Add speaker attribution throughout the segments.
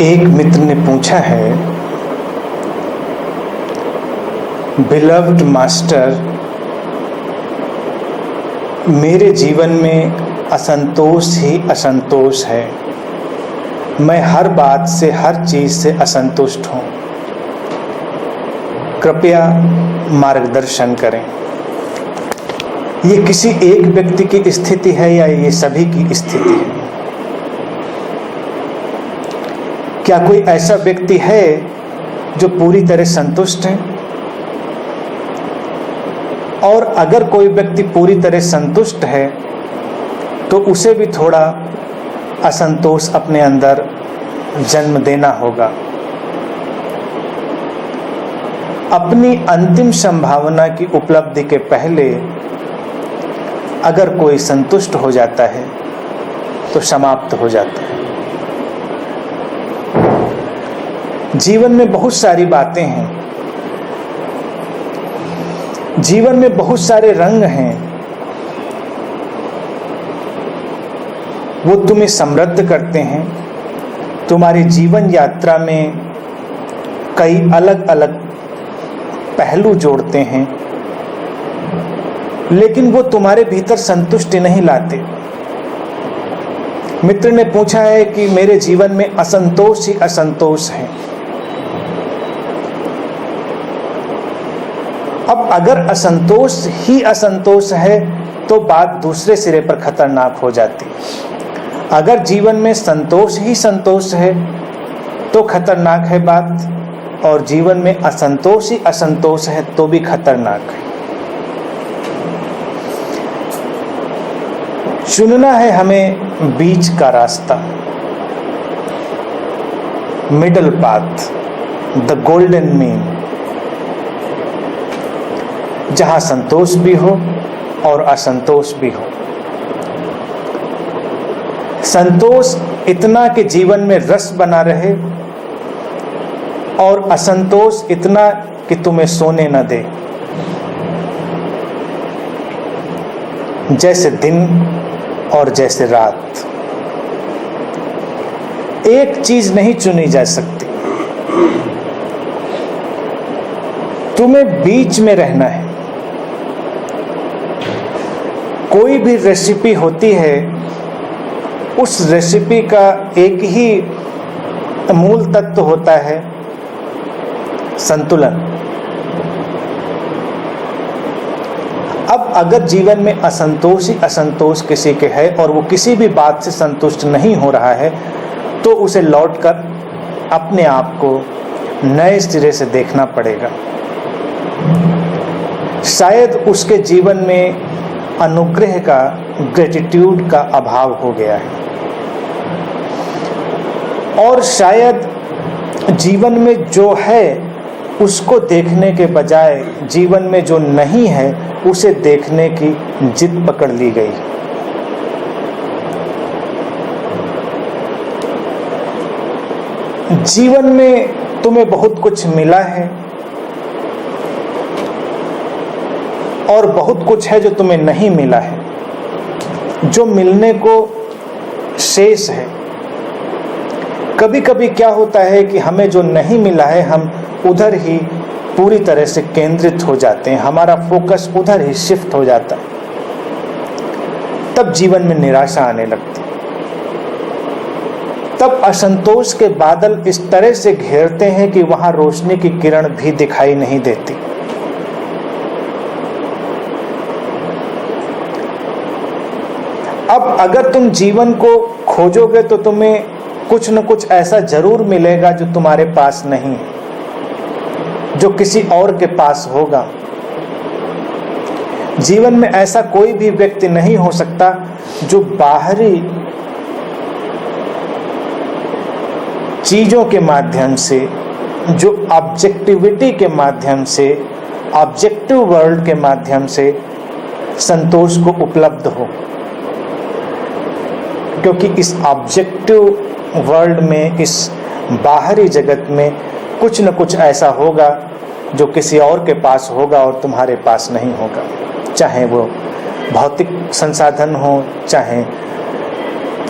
Speaker 1: एक मित्र ने पूछा है, बिलव्ड मास्टर, मेरे जीवन में असंतोष ही असंतोष है। मैं हर बात से, हर चीज से असंतुष्ट हूँ। कृपया मार्गदर्शन करें। ये किसी एक व्यक्ति की स्थिति है या ये सभी की स्थिति है? क्या कोई ऐसा व्यक्ति है जो पूरी तरह संतुष्ट है? और अगर कोई व्यक्ति पूरी तरह संतुष्ट है तो उसे भी थोड़ा असंतोष अपने अंदर जन्म देना होगा। अपनी अंतिम संभावना की उपलब्धि के पहले अगर कोई संतुष्ट हो जाता है तो समाप्त हो जाता है। जीवन में बहुत सारी बातें हैं, जीवन में बहुत सारे रंग हैं। वो तुम्हें समृद्ध करते हैं, तुम्हारी जीवन यात्रा में कई अलग अलग पहलू जोड़ते हैं, लेकिन वो तुम्हारे भीतर संतुष्टि नहीं लाते। मित्र ने पूछा है कि मेरे जीवन में असंतोष ही असंतोष है। अब अगर असंतोष ही असंतोष है तो बात दूसरे सिरे पर खतरनाक हो जाती। अगर जीवन में संतोष ही संतोष है तो खतरनाक है बात, और जीवन में असंतोष ही असंतोष है तो भी खतरनाक है। चुनना है हमें बीच का रास्ता, middle path, the golden mean, जहां संतोष भी हो और असंतोष भी हो। संतोष इतना कि जीवन में रस बना रहे, और असंतोष इतना कि तुम्हें सोने न दे। जैसे दिन और जैसे रात, एक चीज नहीं चुनी जा सकती। तुम्हें बीच में रहना है। कोई भी रेसिपी होती है, उस रेसिपी का एक ही मूल तत्व होता है, संतुलन। अब अगर जीवन में असंतोष ही असंतोष किसी के है और वो किसी भी बात से संतुष्ट नहीं हो रहा है, तो उसे लौटकर अपने आप को नए सिरे से देखना पड़ेगा। शायद उसके जीवन में अनुग्रह का, ग्रेटिट्यूड का अभाव हो गया है, और शायद जीवन में जो है उसको देखने के बजाय जीवन में जो नहीं है उसे देखने की जिद पकड़ ली गई। जीवन में तुम्हें बहुत कुछ मिला है और बहुत कुछ है जो तुम्हें नहीं मिला है, जो मिलने को शेष है। कभी कभी क्या होता है कि हमें जो नहीं मिला है हम उधर ही पूरी तरह से केंद्रित हो जाते हैं, हमारा फोकस उधर ही शिफ्ट हो जाता है। तब जीवन में निराशा आने लगती, तब असंतोष के बादल इस तरह से घेरते हैं कि वहां रोशनी की किरण भी दिखाई नहीं देती। अब अगर तुम जीवन को खोजोगे तो तुम्हें कुछ न कुछ ऐसा जरूर मिलेगा जो तुम्हारे पास नहीं है, जो किसी और के पास होगा। जीवन में ऐसा कोई भी व्यक्ति नहीं हो सकता जो बाहरी चीजों के माध्यम से, जो ऑब्जेक्टिविटी के माध्यम से, ऑब्जेक्टिव वर्ल्ड के माध्यम से संतोष को उपलब्ध हो। क्योंकि इस ऑब्जेक्टिव वर्ल्ड में, इस बाहरी जगत में कुछ न कुछ ऐसा होगा जो किसी और के पास होगा और तुम्हारे पास नहीं होगा। चाहे वो भौतिक संसाधन हो, चाहे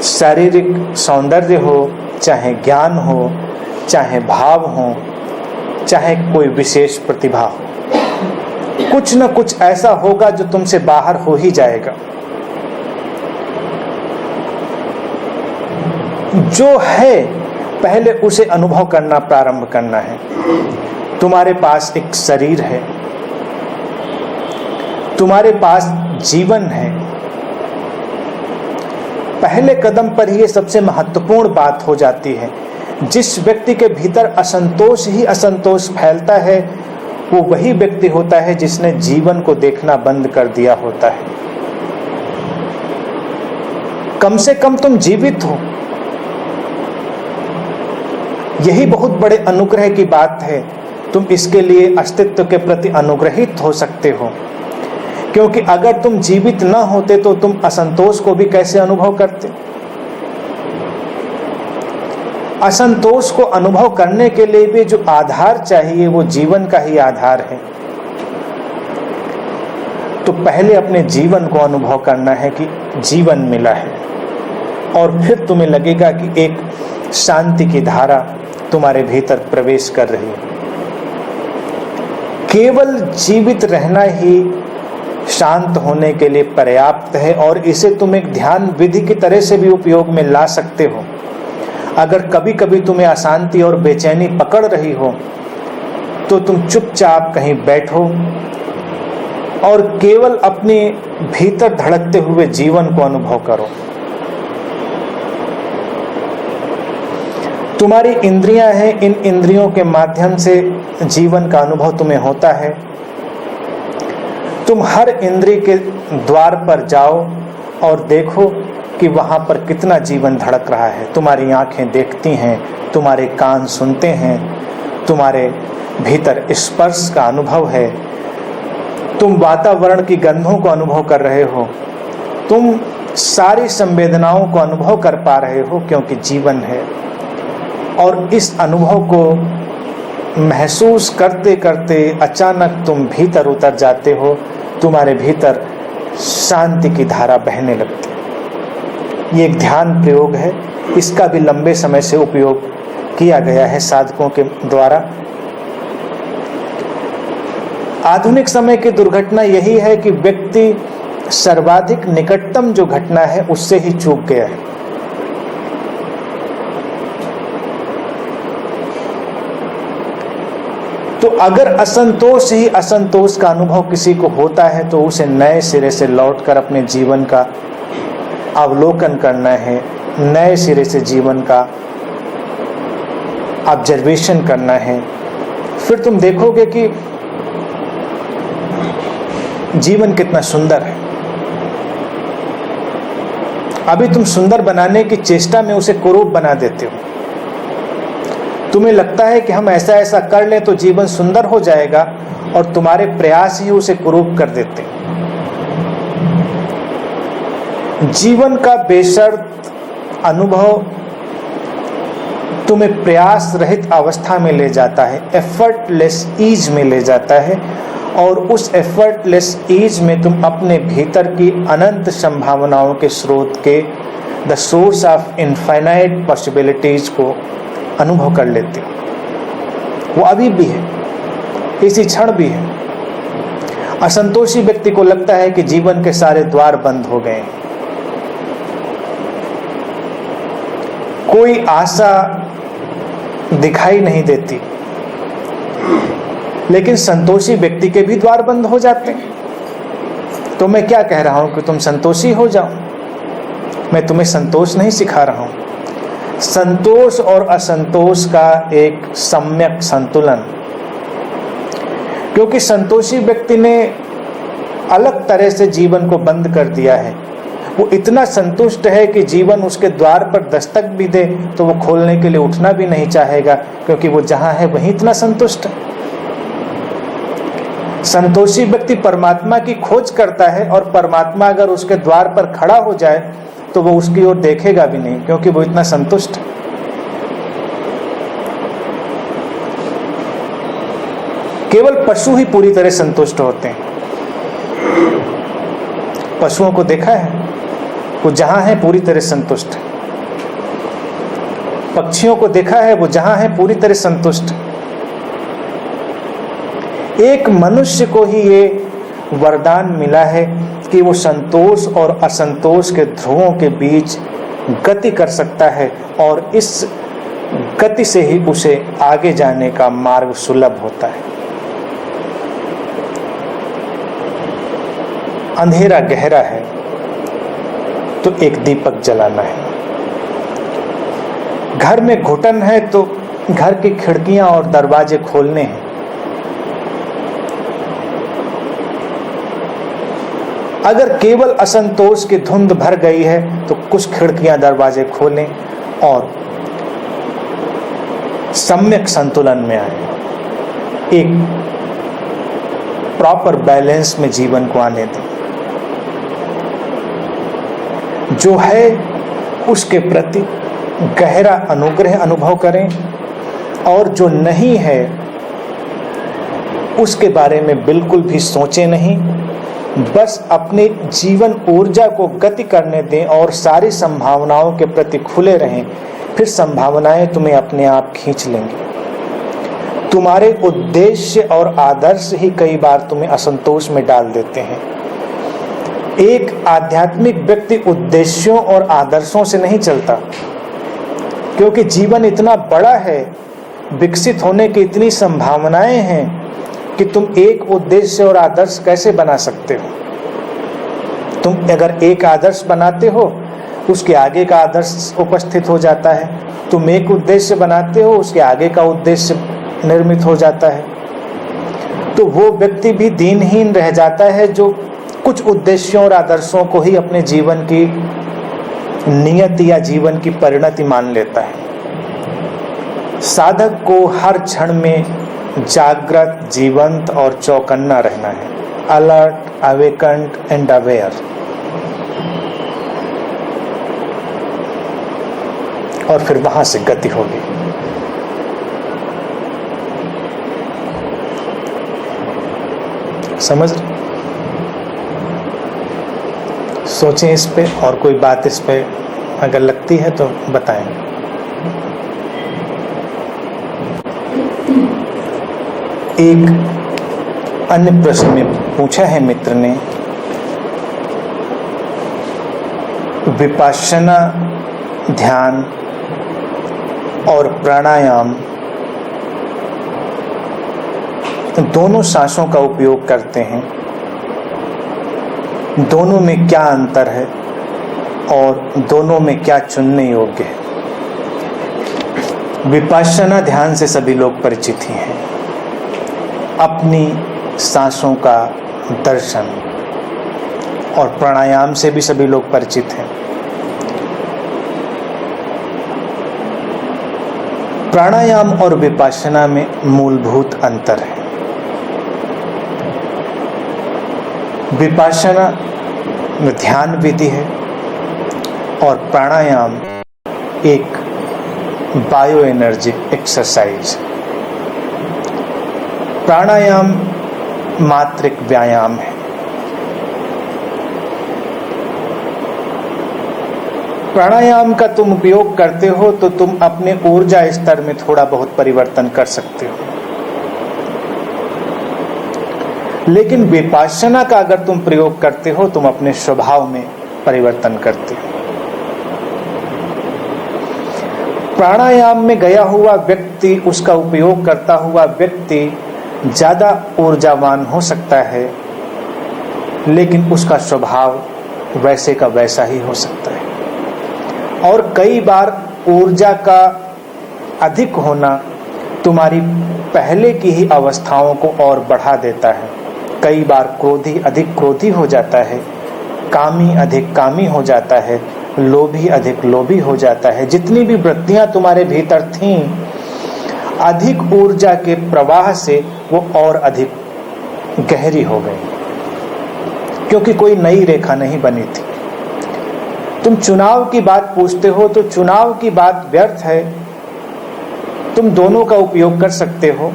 Speaker 1: शारीरिक सौंदर्य हो, चाहे ज्ञान हो, चाहे भाव हो, चाहे कोई विशेष प्रतिभा हो, कुछ न कुछ ऐसा होगा जो तुमसे बाहर हो ही जाएगा। जो है पहले उसे अनुभव करना प्रारंभ करना है। तुम्हारे पास एक शरीर है, तुम्हारे पास जीवन है। पहले कदम पर ही ये सबसे महत्वपूर्ण बात हो जाती है। जिस व्यक्ति के भीतर असंतोष ही असंतोष फैलता है, वो वही व्यक्ति होता है जिसने जीवन को देखना बंद कर दिया होता है। कम से कम तुम जीवित हो, यही बहुत बड़े अनुग्रह की बात है। तुम इसके लिए अस्तित्व के प्रति अनुग्रहित हो सकते हो, क्योंकि अगर तुम जीवित न होते तो तुम असंतोष को भी कैसे अनुभव करते। असंतोष को अनुभव करने के लिए भी जो आधार चाहिए वो जीवन का ही आधार है। तो पहले अपने जीवन को अनुभव करना है कि जीवन मिला है, और फिर तुम्हें लगेगा कि एक शांति की धारा तुम्हारे भीतर प्रवेश कर रही है। केवल जीवित रहना ही शांत होने के लिए पर्याप्त है, और इसे तुम एक ध्यान विधि की तरह से भी उपयोग में ला सकते हो। अगर कभी कभी तुम्हें अशांति और बेचैनी पकड़ रही हो तो तुम चुपचाप कहीं बैठो और केवल अपने भीतर धड़कते हुए जीवन को अनुभव करो। तुम्हारी इंद्रियां हैं, इन इंद्रियों के माध्यम से जीवन का अनुभव तुम्हें होता है। तुम हर इंद्रिय के द्वार पर जाओ और देखो कि वहां पर कितना जीवन धड़क रहा है। तुम्हारी आंखें देखती हैं, तुम्हारे कान सुनते हैं, तुम्हारे भीतर स्पर्श का अनुभव है, तुम वातावरण की गंधों को अनुभव कर रहे हो, तुम सारी संवेदनाओं को अनुभव कर पा रहे हो, क्योंकि जीवन है। और इस अनुभव को महसूस करते करते अचानक तुम भीतर उतर जाते हो, तुम्हारे भीतर शांति की धारा बहने लगती है। ये एक ध्यान प्रयोग है, इसका भी लंबे समय से उपयोग किया गया है साधकों के द्वारा। आधुनिक समय की दुर्घटना यही है कि व्यक्ति सर्वाधिक निकटतम जो घटना है उससे ही चूक गया है। तो अगर असंतोष ही असंतोष का अनुभव किसी को होता है तो उसे नए सिरे से लौटकर अपने जीवन का अवलोकन करना है, नए सिरे से जीवन का ऑब्जर्वेशन करना है। फिर तुम देखोगे कि जीवन कितना सुंदर है। अभी तुम सुंदर बनाने की चेष्टा में उसे कुरूप बना देते हो। तुम्हें लगता है कि हम ऐसा ऐसा कर लें तो जीवन सुंदर हो जाएगा, और तुम्हारे प्रयास ही उसे कुरूप कर देते हैं। जीवन का बेशर्त अनुभव तुम्हें प्रयास रहित अवस्था में ले जाता है, एफर्टलेस ईज में ले जाता है, और उस एफर्टलेस ईज में तुम अपने भीतर की अनंत संभावनाओं के स्रोत के the source of infinite possibilities को अनुभव कर लेते हो। वो अभी भी है, इसी क्षण भी है। असंतोषी व्यक्ति को लगता है कि जीवन के सारे द्वार बंद हो गए हैं, कोई आशा दिखाई नहीं देती। लेकिन संतोषी व्यक्ति के भी द्वार बंद हो जाते हैं। तो मैं क्या कह रहा हूं कि तुम संतोषी हो जाओ, मैं तुम्हें संतोष नहीं सिखा रहा हूं। संतोष और असंतोष का एक सम्यक संतुलन, क्योंकि संतोषी व्यक्ति ने अलग तरह से जीवन को बंद कर दिया है। वो इतना संतुष्ट है कि जीवन उसके द्वार पर दस्तक भी दे तो वो खोलने के लिए उठना भी नहीं चाहेगा, क्योंकि वो जहां है वहीं इतना संतुष्ट है। संतोषी व्यक्ति परमात्मा की खोज करता है, और परमात्मा अगर उसके द्वार पर खड़ा हो जाए तो वो उसकी ओर देखेगा भी नहीं, क्योंकि वो इतना संतुष्ट है। केवल पशु ही पूरी तरह संतुष्ट होते हैं। पशुओं को देखा है, वो जहां है पूरी तरह संतुष्ट है। पक्षियों को देखा है, वो जहां है पूरी तरह संतुष्ट। एक मनुष्य को ही ये वरदान मिला है कि वो संतोष और असंतोष के ध्रुवों के बीच गति कर सकता है, और इस गति से ही उसे आगे जाने का मार्ग सुलभ होता है। अंधेरा गहरा है तो एक दीपक जलाना है। घर में घुटन है तो घर की खिड़कियां और दरवाजे खोलने हैं। अगर केवल असंतोष की धुंध भर गई है तो कुछ खिड़कियां दरवाजे खोलें और सम्यक संतुलन में आए, एक प्रॉपर बैलेंस में जीवन को आने दें। जो है उसके प्रति गहरा अनुग्रह अनुभव करें, और जो नहीं है उसके बारे में बिल्कुल भी सोचें नहीं। बस अपने जीवन ऊर्जा को गति करने दें और सारी संभावनाओं के प्रति खुले रहें। फिर संभावनाएं तुम्हें अपने आप खींच लेंगी। तुम्हारे उद्देश्य और आदर्श ही कई बार तुम्हें असंतोष में डाल देते हैं। एक आध्यात्मिक व्यक्ति उद्देश्यों और आदर्शों से नहीं चलता, क्योंकि जीवन इतना बड़ा है, विकसित होने की इतनी संभावनाएं हैं कि तुम एक उद्देश्य और आदर्श कैसे बना सकते हो। तुम अगर एक आदर्श बनाते हो, उसके आगे का आदर्श उपस्थित हो जाता है। तुम एक उद्देश्य बनाते हो, उसके आगे का उद्देश्य निर्मित हो जाता है। तो वो व्यक्ति भी दीनहीन रह जाता है जो कुछ उद्देश्यों और आदर्शों को ही अपने जीवन की नियति या जीवन की परिणति मान लेता है। साधक को हर क्षण में जागृत, जीवंत और चौकन्ना रहना है। Alert, awakened and aware. और फिर वहां से गति होगी। समझ रहे? सोचें इस पे, और कोई बात इस पे अगर लगती है तो बताएं। एक अन्य प्रश्न में पूछा है मित्र ने, विपश्यना ध्यान और प्राणायाम दोनों सांसों का उपयोग करते हैं, दोनों में क्या अंतर है और दोनों में क्या चुनने योग्य है। विपश्यना ध्यान से सभी लोग परिचित ही हैं। अपनी सांसों का दर्शन और प्राणायाम से भी सभी लोग परिचित हैं। प्राणायाम और विपश्यना में मूलभूत अंतर है। विपश्यना ध्यान विधि है और प्राणायाम एक बायो एनर्जी एक्सरसाइज। प्राणायाम मात्र एक व्यायाम है। प्राणायाम का तुम उपयोग करते हो तो तुम अपने ऊर्जा स्तर में थोड़ा बहुत परिवर्तन कर सकते हो, लेकिन विपश्यना का अगर तुम प्रयोग करते हो तुम अपने स्वभाव में परिवर्तन करते हो। प्राणायाम में गया हुआ व्यक्ति, उसका उपयोग करता हुआ व्यक्ति ज्यादा ऊर्जावान हो सकता है, लेकिन उसका स्वभाव वैसे का वैसा ही हो सकता है। और कई बार ऊर्जा का अधिक होना तुम्हारी पहले की ही अवस्थाओं को और बढ़ा देता है। कई बार क्रोधी अधिक क्रोधी हो जाता है, कामी अधिक कामी हो जाता है, लोभी अधिक लोभी हो जाता है। जितनी भी वृत्तियां तुम्हारे भीतर थीं, अधिक ऊर्जा के प्रवाह से वो और अधिक गहरी हो गई, क्योंकि कोई नई रेखा नहीं बनी थी। तुम चुनाव की बात पूछते हो तो चुनाव की बात व्यर्थ है। तुम दोनों का उपयोग कर सकते हो।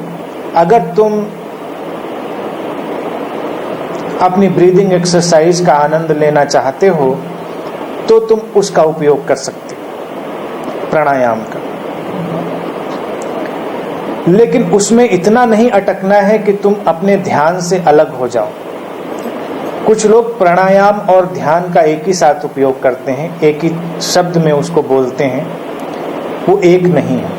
Speaker 1: अगर तुम अपनी ब्रीदिंग एक्सरसाइज का आनंद लेना चाहते हो तो तुम उसका उपयोग कर सकते हो, प्राणायाम का। लेकिन उसमें इतना नहीं अटकना है कि तुम अपने ध्यान से अलग हो जाओ। कुछ लोग प्राणायाम और ध्यान का एक ही साथ उपयोग करते हैं, एक ही शब्द में उसको बोलते हैं, वो एक नहीं है।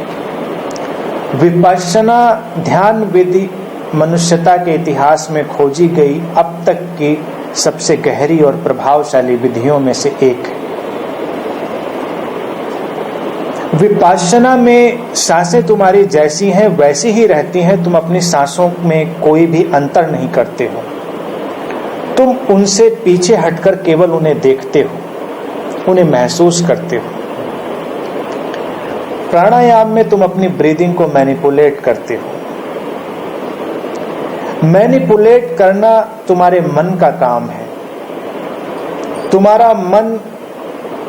Speaker 1: विपश्यना ध्यान विधि मनुष्यता के इतिहास में खोजी गई अब तक की सबसे गहरी और प्रभावशाली विधियों में से एक है। विपश्यना में सांसें तुम्हारी जैसी हैं वैसी ही रहती हैं, तुम अपनी सांसों में कोई भी अंतर नहीं करते हो, तुम उनसे पीछे हटकर केवल उन्हें देखते हो, उन्हें महसूस करते हो। प्राणायाम में तुम अपनी ब्रीदिंग को मैनिपुलेट करते हो। मैनिपुलेट करना तुम्हारे मन का काम है। तुम्हारा मन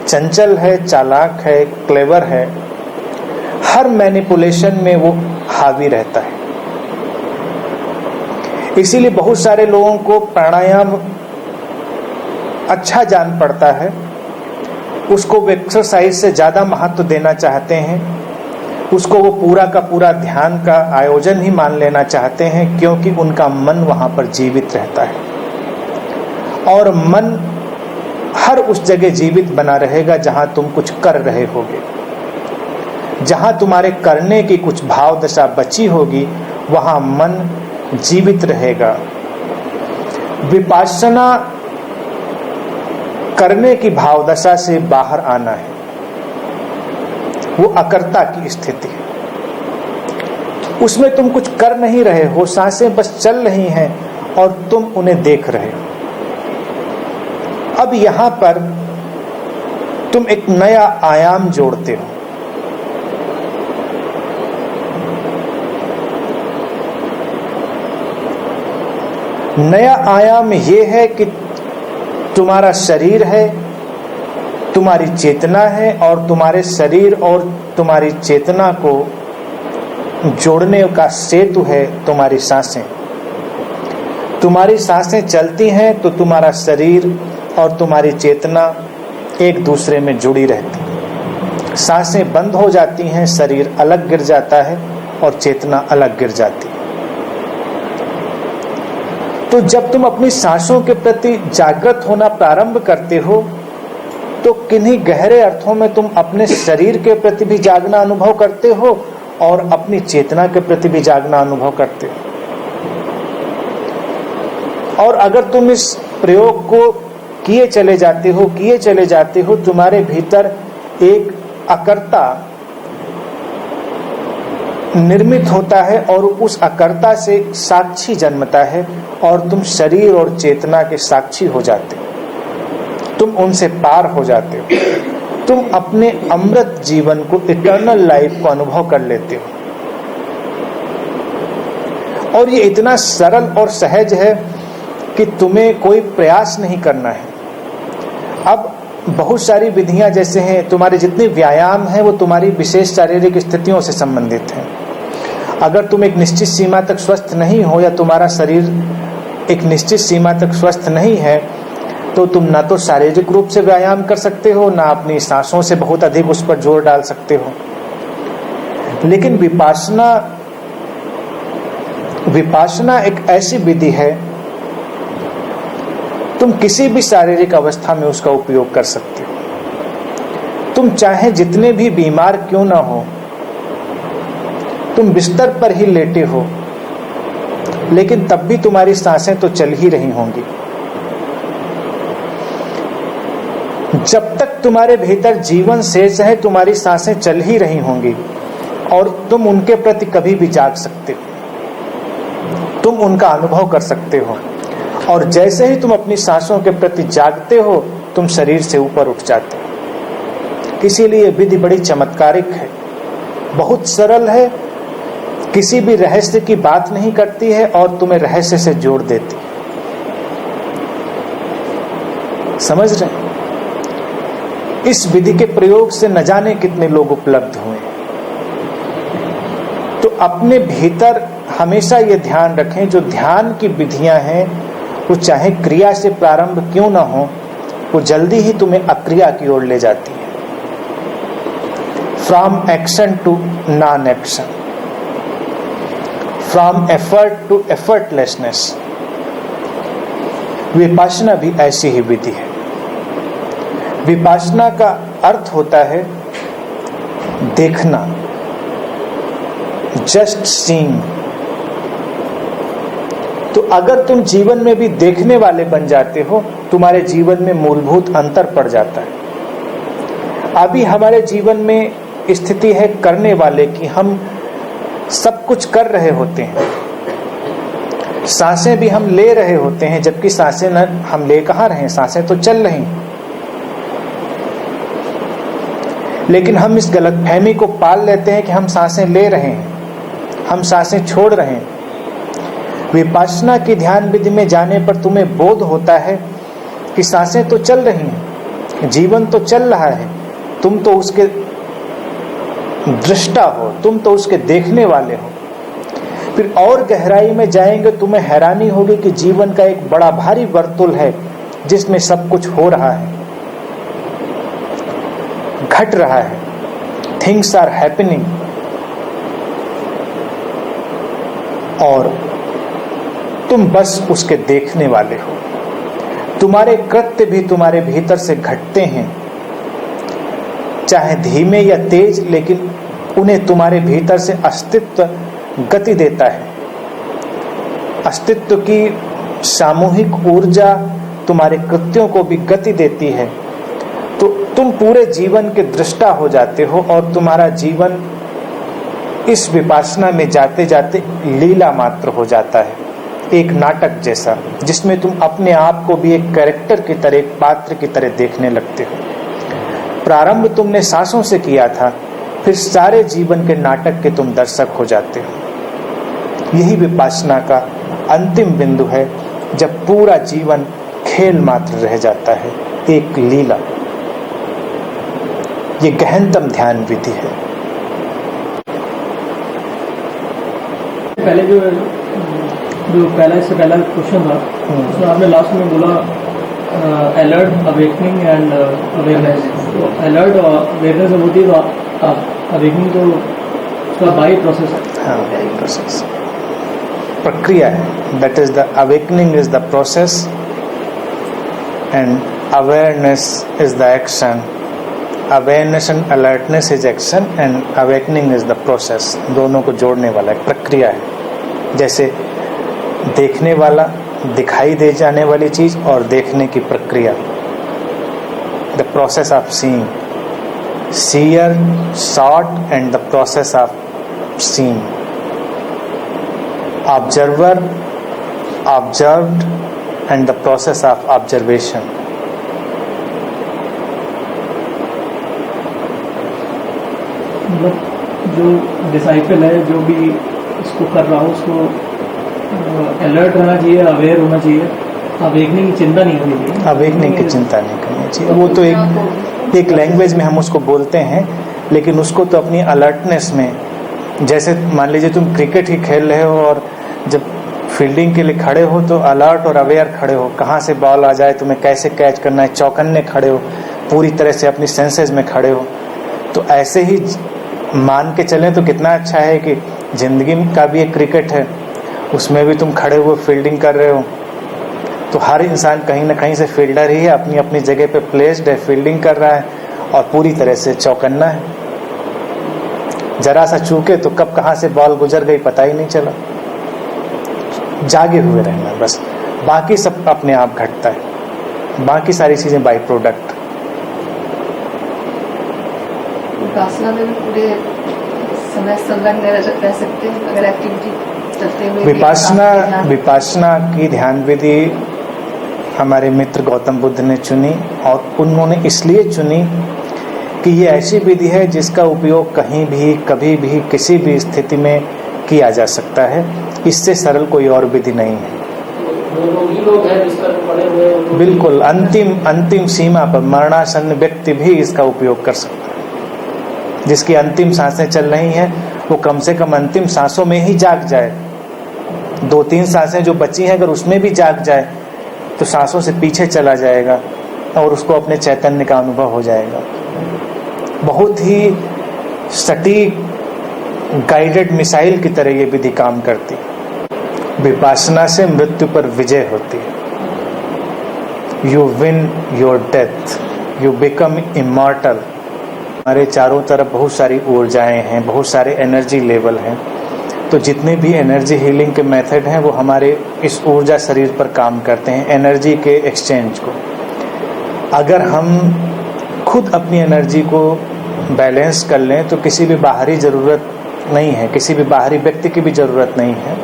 Speaker 1: चंचल है, चालाक है, क्लेवर है, हर मैनिपुलेशन में वो हावी रहता है। इसीलिए बहुत सारे लोगों को प्राणायाम अच्छा जान पड़ता है, उसको वो एक्सरसाइज से ज्यादा महत्व देना चाहते हैं, उसको वो पूरा का पूरा ध्यान का आयोजन ही मान लेना चाहते हैं, क्योंकि उनका मन वहां पर जीवित रहता है। और मन हर उस जगह जीवित बना रहेगा जहां तुम कुछ कर रहे होगे। जहां तुम्हारे करने की कुछ भाव दशा बची होगी वहां मन जीवित रहेगा। विपश्यना करने की भाव दशा से बाहर आना है, वो अकर्ता की स्थिति है। उसमें तुम कुछ कर नहीं रहे हो, सांसें बस चल रही हैं और तुम उन्हें देख रहे हो। अब यहां पर तुम एक नया आयाम जोड़ते हो। नया आयाम यह है कि तुम्हारा शरीर है, तुम्हारी चेतना है, और तुम्हारे शरीर और तुम्हारी चेतना को जोड़ने का सेतु है तुम्हारी सांसें। तुम्हारी सांसें चलती हैं तो तुम्हारा शरीर और तुम्हारी चेतना एक दूसरे में जुड़ी रहती है। सांसें बंद हो जाती हैं, शरीर अलग गिर जाता है और चेतना अलग गिर जाती है। तो जब तुम अपनी सांसों के प्रति जागृत होना प्रारंभ करते हो तो किन्हीं गहरे अर्थों में तुम अपने शरीर के प्रति भी जागना अनुभव करते हो और अपनी चेतना के प्रति भी जागना अनुभव करते हो। और अगर तुम इस प्रयोग को किए चले जाते हो तुम्हारे भीतर एक अकर्ता निर्मित होता है और उस अकर्ता से साक्षी जन्मता है और तुम शरीर और चेतना के साक्षी हो जाते हो। तुम उनसे पार हो जाते हो, तुम अपने अमृत जीवन को, इटर्नल लाइफ को अनुभव कर लेते हो। और ये इतना सरल और सहज है कि तुम्हें कोई प्रयास नहीं करना है। अब बहुत सारी विधियां जैसे हैं, तुम्हारे जितने व्यायाम हैं वो तुम्हारी विशेष शारीरिक स्थितियों से संबंधित हैं। अगर तुम एक निश्चित सीमा तक स्वस्थ नहीं हो या तुम्हारा शरीर एक निश्चित सीमा तक स्वस्थ नहीं है तो तुम ना तो शारीरिक रूप से व्यायाम कर सकते हो, ना अपनी सांसों से बहुत अधिक उस पर जोर डाल सकते हो। लेकिन विपश्यना एक ऐसी विधि है, तुम किसी भी शारीरिक अवस्था में उसका उपयोग कर सकते हो। तुम चाहे जितने भी बीमार क्यों ना हो, तुम बिस्तर पर ही लेटे हो, लेकिन तब भी तुम्हारी सांसें तो चल ही रही होंगी। जब तक तुम्हारे भीतर जीवन शेष है तुम्हारी सांसें चल ही रही होंगी और तुम उनके प्रति कभी भी जाग सकते हो, तुम उनका अनुभव कर सकते हो। और जैसे ही तुम अपनी सांसों के प्रति जागते हो तुम शरीर से ऊपर उठ जाते हो। इसीलिए विधि बड़ी चमत्कारिक है, बहुत सरल है, किसी भी रहस्य की बात नहीं करती है और तुम्हें रहस्य से जोड़ देती है। समझ रहे? इस विधि के प्रयोग से न जाने कितने लोग उपलब्ध हुए। तो अपने भीतर हमेशा ये ध्यान रखें, जो ध्यान की विधियां हैं वो चाहे क्रिया से प्रारंभ क्यों ना हो, वो जल्दी ही तुम्हें अक्रिया की ओर ले जाती है। From action to non action. From effort to effortlessness. Vipassana भी ऐसी ही विधि है। विपासना का अर्थ होता है देखना, जस्ट सीइंग। तो अगर तुम जीवन में भी देखने वाले बन जाते हो, तुम्हारे जीवन में मूलभूत अंतर पड़ जाता है। अभी हमारे जीवन में स्थिति है करने वाले की, हम सब कुछ कर रहे होते हैं, सांसें भी हम ले रहे होते हैं, जबकि सांसें न हम ले कहाँ रहे हैं, सांसें तो चल रही हैं। लेकिन हम इस गलतफहमी को पाल लेते हैं कि हम सांसें ले रहे हैं, हम सांसें छोड़ रहे हैं। विपश्यना की ध्यान विधि में जाने पर तुम्हें बोध होता है कि सांसें तो चल रही हैं, जीवन तो चल रहा है, तुम तो उसके दृष्टा हो, तुम तो उसके देखने वाले हो। फिर और गहराई में जाएंगे, तुम्हें हैरानी होगी कि जीवन का एक बड़ा भारी वर्तुल है जिसमें सब कुछ हो रहा है, घट रहा है, थिंग्स आर हैपनिंग, और तुम बस उसके देखने वाले हो। तुम्हारे कृत्य भी तुम्हारे भीतर से घटते हैं, चाहे धीमे या तेज, लेकिन उन्हें तुम्हारे भीतर से अस्तित्व गति देता है। अस्तित्व की सामूहिक ऊर्जा तुम्हारे कृत्यों को भी गति देती है। तो तुम पूरे जीवन के दृष्टा हो जाते हो और तुम्हारा जीवन इस विपश्यना में जाते जाते लीला मात्र हो जाता है, एक नाटक जैसा, जिसमें तुम अपने आप को भी एक कैरेक्टर की तरह, एक पात्र की तरह देखने लगते हो। प्रारंभ तुमने सांसों से किया था, फिर सारे जीवन के नाटक के तुम दर्शक हो जाते हो। यही विपश्यना का अंतिम बिंदु है, जब पूरा जीवन खेल मात्र रह जाता है, एक लीला। ये गहनतम ध्यान विधि है।
Speaker 2: पहले जो पहला इससे पहला क्वेश्चन था, उसमें आपने लास्ट में बोला अलर्ट, अवेकनिंग एंड अवेयरनेस। तो अलर्ट और अवेयरनेस होती है, तो अवेकनिंग तो उसका बाई प्रोसेस है।
Speaker 1: हाँ, प्रोसेस, प्रक्रिया है। That is the awakening is the process and awareness is the action. Awareness and alertness is action and awakening is the process. दोनों को जोड़ने वाला एक प्रक्रिया है। जैसे देखने वाला, दिखाई दे जाने वाली चीज, और देखने की प्रक्रिया, the process of seeing. Seer, sought and the process of seeing. Observer, observed and the process of observation.
Speaker 2: मतलब जो डिसाइपल है, जो भी इसको कर रहा हो, उसको अलर्ट रहना चाहिए, अवेयर होना चाहिए, अवेकनिंग की चिंता नहीं करनी चाहिए।
Speaker 1: अवेकनिंग की चिंता नहीं करनी चाहिए। वो तो एक लैंग्वेज में हम उसको बोलते हैं, लेकिन उसको तो अपनी अलर्टनेस में, जैसे मान लीजिए तुम क्रिकेट ही खेल रहे हो और जब फील्डिंग के लिए खड़े हो तो अलर्ट और अवेयर खड़े हो, कहाँ से बॉल आ जाए, तुम्हें कैसे कैच करना है, चौकन्ने खड़े हो, पूरी तरह से अपनी सेंसेस में खड़े हो। तो ऐसे ही मान के चलें तो कितना अच्छा है कि जिंदगी का भी एक क्रिकेट है, उसमें भी तुम खड़े हुए फील्डिंग कर रहे हो। तो हर इंसान कहीं ना कहीं से फील्डर ही है, अपनी अपनी जगह पे प्लेस्ड है, फील्डिंग कर रहा है और पूरी तरह से चौकन्ना है। जरा सा चूके तो कब कहाँ से बॉल गुजर गई पता ही नहीं चला। जागे हुए रहना बस, बाकी सब अपने आप घटता है, बाकी सारी चीजें बाई प्रोडक्ट।
Speaker 3: विपश्यना में भी पूरे समय संलग्न रह सकते हैं अगर एक्टिविटी करते हुए।
Speaker 1: विपश्यना की ध्यान विधि हमारे मित्र गौतम बुद्ध ने चुनी, और उन्होंने इसलिए चुनी कि ये ऐसी विधि है जिसका उपयोग कहीं भी, कभी भी, किसी भी स्थिति में किया जा सकता है। इससे सरल कोई और विधि नहीं है। बिल्कुल अंतिम सीमा पर मरणासन्न व्यक्ति भी इसका उपयोग कर सकता है। जिसकी अंतिम सांसें चल रही हैं, वो कम से कम अंतिम सांसों में ही जाग जाए। 2-3 सांसें जो बची हैं, अगर उसमें भी जाग जाए तो सांसों से पीछे चला जाएगा और उसको अपने चैतन्य का अनुभव हो जाएगा। बहुत ही सटीक गाइडेड मिसाइल की तरह ये विधि काम करती। विपासना से मृत्यु पर विजय होती है। You win your death, you become immortal. हमारे चारों तरफ बहुत सारी ऊर्जाएं हैं, बहुत सारे एनर्जी लेवल हैं। तो जितने भी एनर्जी हीलिंग के मेथड हैं वो हमारे इस ऊर्जा शरीर पर काम करते हैं, एनर्जी के एक्सचेंज को। अगर हम खुद अपनी एनर्जी को बैलेंस कर लें तो किसी भी बाहरी ज़रूरत नहीं है, किसी भी बाहरी व्यक्ति की भी ज़रूरत नहीं है।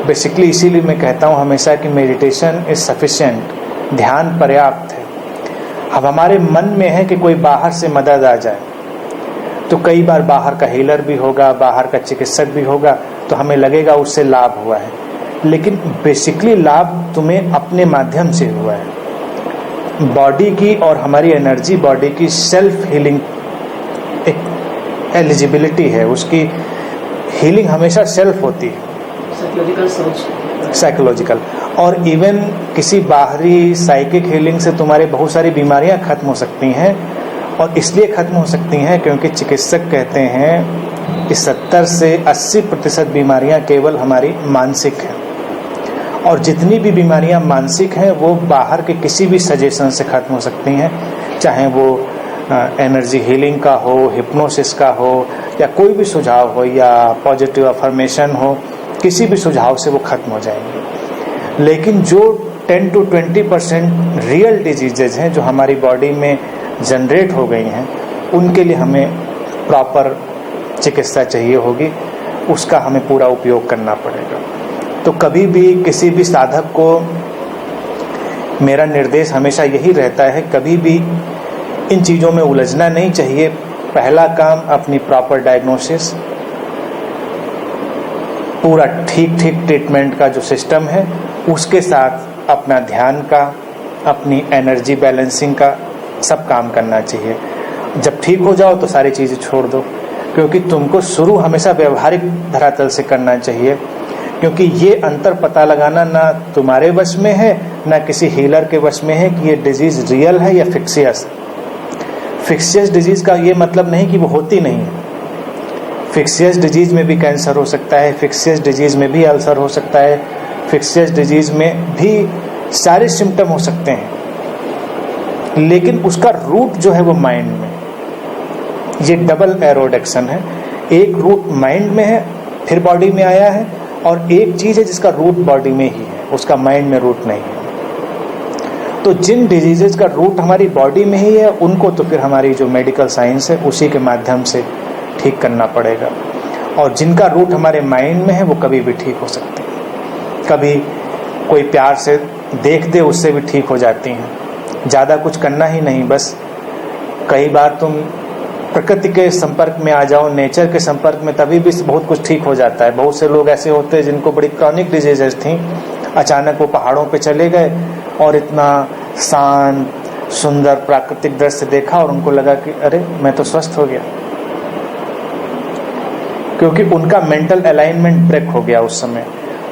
Speaker 1: बेसिकली इसीलिए मैं कहता हूँ हमेशा कि मेडिटेशन इज़ सफिशिएंट, ध्यान पर्याप्त है। अब हमारे मन में है कि कोई बाहर से मदद आ जाए, तो कई बार बाहर का हीलर भी होगा, बाहर का चिकित्सक भी होगा, तो हमें लगेगा उससे लाभ हुआ है, लेकिन बेसिकली लाभ तुम्हें अपने माध्यम से हुआ है। बॉडी की और हमारी एनर्जी बॉडी की सेल्फ हीलिंग एक एलिजिबिलिटी है, उसकी हीलिंग हमेशा सेल्फ होती है, साइकोलॉजिकल। और इवन किसी बाहरी साइकिक हीलिंग से तुम्हारे बहुत सारी बीमारियां खत्म हो सकती हैं, और इसलिए खत्म हो सकती हैं क्योंकि चिकित्सक कहते हैं कि 70 से 80% बीमारियां केवल हमारी मानसिक हैं, और जितनी भी बीमारियां मानसिक हैं वो बाहर के किसी भी सजेशन से खत्म हो सकती हैं, चाहे वो एनर्जी हीलिंग का हो, हिप्नोसिस का हो, या कोई भी सुझाव हो, या पॉजिटिव अफर्मेशन हो, किसी भी सुझाव से वो खत्म हो जाएंगे। लेकिन जो 10 to 20% रियल डिजीजेज हैं जो हमारी बॉडी में जनरेट हो गई हैं, उनके लिए हमें प्रॉपर चिकित्सा चाहिए होगी, उसका हमें पूरा उपयोग करना पड़ेगा। तो कभी भी किसी भी साधक को मेरा निर्देश हमेशा यही रहता है, कभी भी इन चीज़ों में उलझना नहीं चाहिए। पहला काम अपनी प्रॉपर डायग्नोसिस, पूरा ठीक ट्रीटमेंट का जो सिस्टम है, उसके साथ अपना ध्यान का, अपनी एनर्जी बैलेंसिंग का सब काम करना चाहिए। जब ठीक हो जाओ तो सारी चीज़ें छोड़ दो, क्योंकि तुमको शुरू हमेशा व्यवहारिक धरातल से करना चाहिए, क्योंकि ये अंतर पता लगाना ना तुम्हारे वश में है ना किसी हीलर के वश में है कि ये डिजीज़ रियल है या फिक्सियस। फिक्सियस डिजीज़ का ये मतलब नहीं कि वो होती नहीं है। फिक्सियस डिजीज़ में भी कैंसर हो सकता है, फिक्सियस डिजीज़ में भी अल्सर हो सकता है, फिक्सियस डिजीज़ में भी सारे सिम्टम हो सकते हैं, लेकिन उसका रूट जो है वो माइंड में। ये डबल एरोडेक्शन है, एक रूट माइंड में है फिर बॉडी में आया है, और एक चीज़ है जिसका रूट बॉडी में ही है, उसका माइंड में रूट नहीं है। तो जिन डिजीजेज का रूट हमारी बॉडी में ही है, उनको तो फिर हमारी जो मेडिकल साइंस है उसी के माध्यम से ठीक करना पड़ेगा, और जिनका रूट हमारे माइंड में है वो कभी भी ठीक हो सकते हैं। कभी कोई प्यार से देख दे, उससे भी ठीक हो जाती हैं। ज़्यादा कुछ करना ही नहीं, बस कई बार तुम प्रकृति के संपर्क में आ जाओ, नेचर के संपर्क में, तभी भी बहुत कुछ ठीक हो जाता है। बहुत से लोग ऐसे होते हैं जिनको बड़ी क्रॉनिक डिजीजेज थी, अचानक वो पहाड़ों पे चले गए और इतना शांत सुंदर प्राकृतिक दृश्य देखा और उनको लगा कि अरे मैं तो स्वस्थ हो गया, क्योंकि उनका मेंटल अलाइनमेंट ब्रेक हो गया उस समय,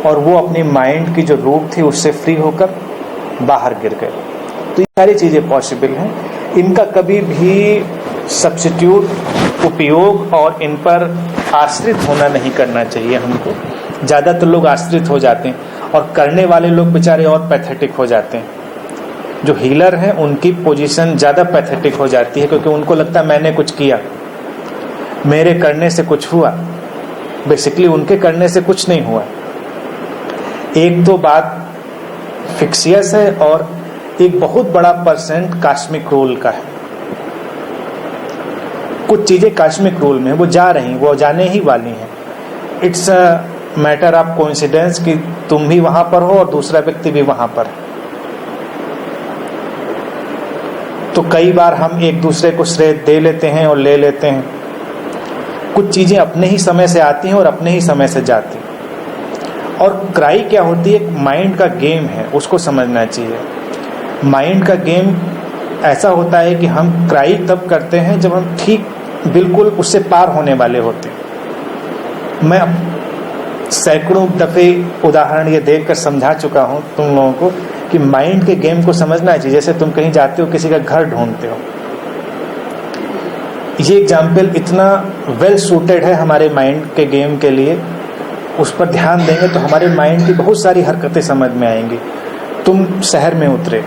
Speaker 1: और वो अपनी माइंड की जो रूट थी उससे फ्री होकर बाहर गिर गए। तो ये सारी चीज़ें पॉसिबल हैं, इनका कभी भी सब्स्टिट्यूट उपयोग और इन पर आश्रित होना नहीं करना चाहिए हमको। ज़्यादातर लोग आश्रित हो जाते हैं, और करने वाले लोग बेचारे और पैथेटिक हो जाते हैं। जो हीलर हैं उनकी पोजीशन ज़्यादा पैथेटिक हो जाती है, क्योंकि उनको लगता है मैंने कुछ किया, मेरे करने से कुछ हुआ। बेसिकली उनके करने से कुछ नहीं हुआ। एक तो बात फिक्सियस है, और एक बहुत बड़ा परसेंट कास्मिक रूल का है। कुछ चीज़ें कास्मिक रूल में वो जा रही, वो जाने ही वाली हैं। It's a matter of coincidence कि तुम भी वहां पर हो और दूसरा व्यक्ति भी वहां पर है। तो कई बार हम एक दूसरे को श्रेय दे लेते हैं और ले लेते हैं। कुछ चीज़ें अपने ही समय से आती हैं और अपने ही समय से जाती हैं। और क्राई क्या होती है, माइंड का गेम है, उसको समझना चाहिए। माइंड का गेम ऐसा होता है कि हम क्राई तब करते हैं जब हम ठीक बिल्कुल उससे पार होने वाले होते हैं। मैं सैकड़ों दफ़े उदाहरण ये देखकर समझा चुका हूँ तुम लोगों को कि माइंड के गेम को समझना चाहिए। जैसे तुम कहीं जाते हो, किसी का घर ढूंढते हो, ये एग्जाम्पल इतना वेल सूटेड है हमारे माइंड के गेम के लिए, उस पर ध्यान देंगे तो हमारे माइंड की बहुत सारी हरकतें समझ में आएंगी। तुम शहर में उतरे,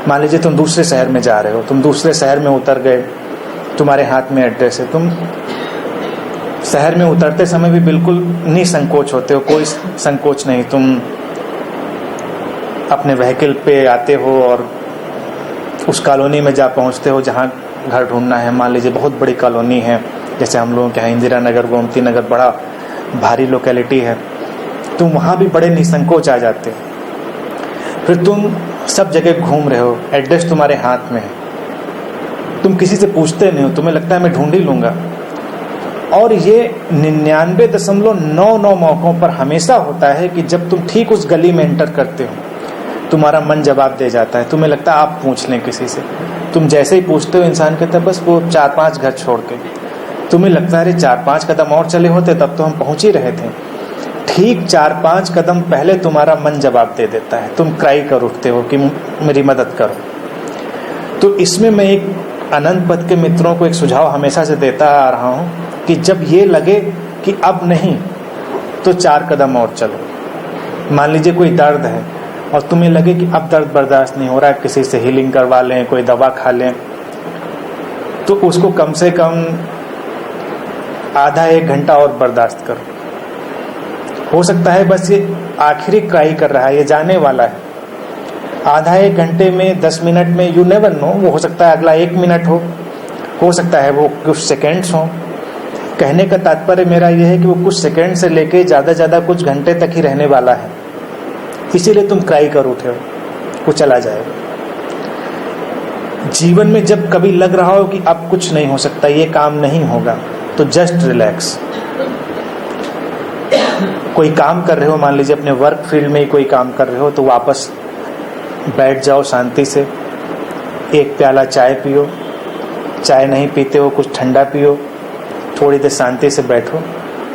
Speaker 1: मान लीजिए तुम दूसरे शहर में जा रहे हो, तुम दूसरे शहर में उतर गए, तुम्हारे हाथ में एड्रेस है, तुम शहर में उतरते समय भी बिल्कुल निसंकोच होते हो, कोई संकोच नहीं, तुम अपने व्हीकल पे आते हो और उस कॉलोनी में जा पहुंचते हो जहां घर ढूंढना है। मान लीजिए बहुत बड़ी कॉलोनी है, जैसे हम लोगों के यहाँ इंदिरा नगर, गोमती नगर, बड़ा भारी लोकेलिटी है, तुम वहां भी बड़े निसंकोच आ जाते हो। फिर तुम सब जगह घूम रहे हो, एड्रेस तुम्हारे हाथ में है, तुम किसी से पूछते नहीं हो, तुम्हें लगता है मैं ढूंढ ही लूंगा। और ये 99.99 मौकों पर हमेशा होता है कि जब तुम ठीक उस गली में एंटर करते हो, तुम्हारा मन जवाब दे जाता है, तुम्हें लगता है आप पूछ लें किसी से। तुम जैसे ही पूछते हो, इंसान कहता है बस वो 4-5 घर छोड़ के। तुम्हें लगता है अरे 4-5 कदम और चले होते तब तो हम पहुंच ही रहे थे। ठीक 4-5 कदम पहले तुम्हारा मन जवाब दे देता है, तुम क्राई कर उठते हो कि मेरी मदद करो। तो इसमें मैं एक अनंत पद के मित्रों को एक सुझाव हमेशा से देता आ रहा हूँ कि जब ये लगे कि अब नहीं, तो 4 कदम और चलो। मान लीजिए कोई दर्द है और तुम्हें लगे कि अब दर्द बर्दाश्त नहीं हो रहा है, किसी से हीलिंग करवा लें, कोई दवा खा लें, तो उसको कम से कम आधा 1 घंटा और बर्दाश्त करो। हो सकता है बस ये आखिरी क्राई कर रहा है, ये जाने वाला है। आधा 1 घंटे में, 10 मिनट में, यू नेवर नो, वो हो सकता है अगला 1 मिनट हो सकता है वो कुछ सेकेंड्स हो। कहने का तात्पर्य मेरा यह है कि वो कुछ सेकेंड से लेके ज्यादा कुछ घंटे तक ही रहने वाला है, इसीलिए तुम क्राई कर उठे हो, वो चला जाएगा। जीवन में जब कभी लग रहा हो कि अब कुछ नहीं हो सकता, ये काम नहीं होगा, तो जस्ट रिलैक्स। कोई काम कर रहे हो, मान लीजिए अपने वर्क फील्ड में ही कोई काम कर रहे हो, तो वापस बैठ जाओ शांति से, 1 प्याला चाय पियो, चाय नहीं पीते हो कुछ ठंडा पियो, थोड़ी देर शांति से बैठो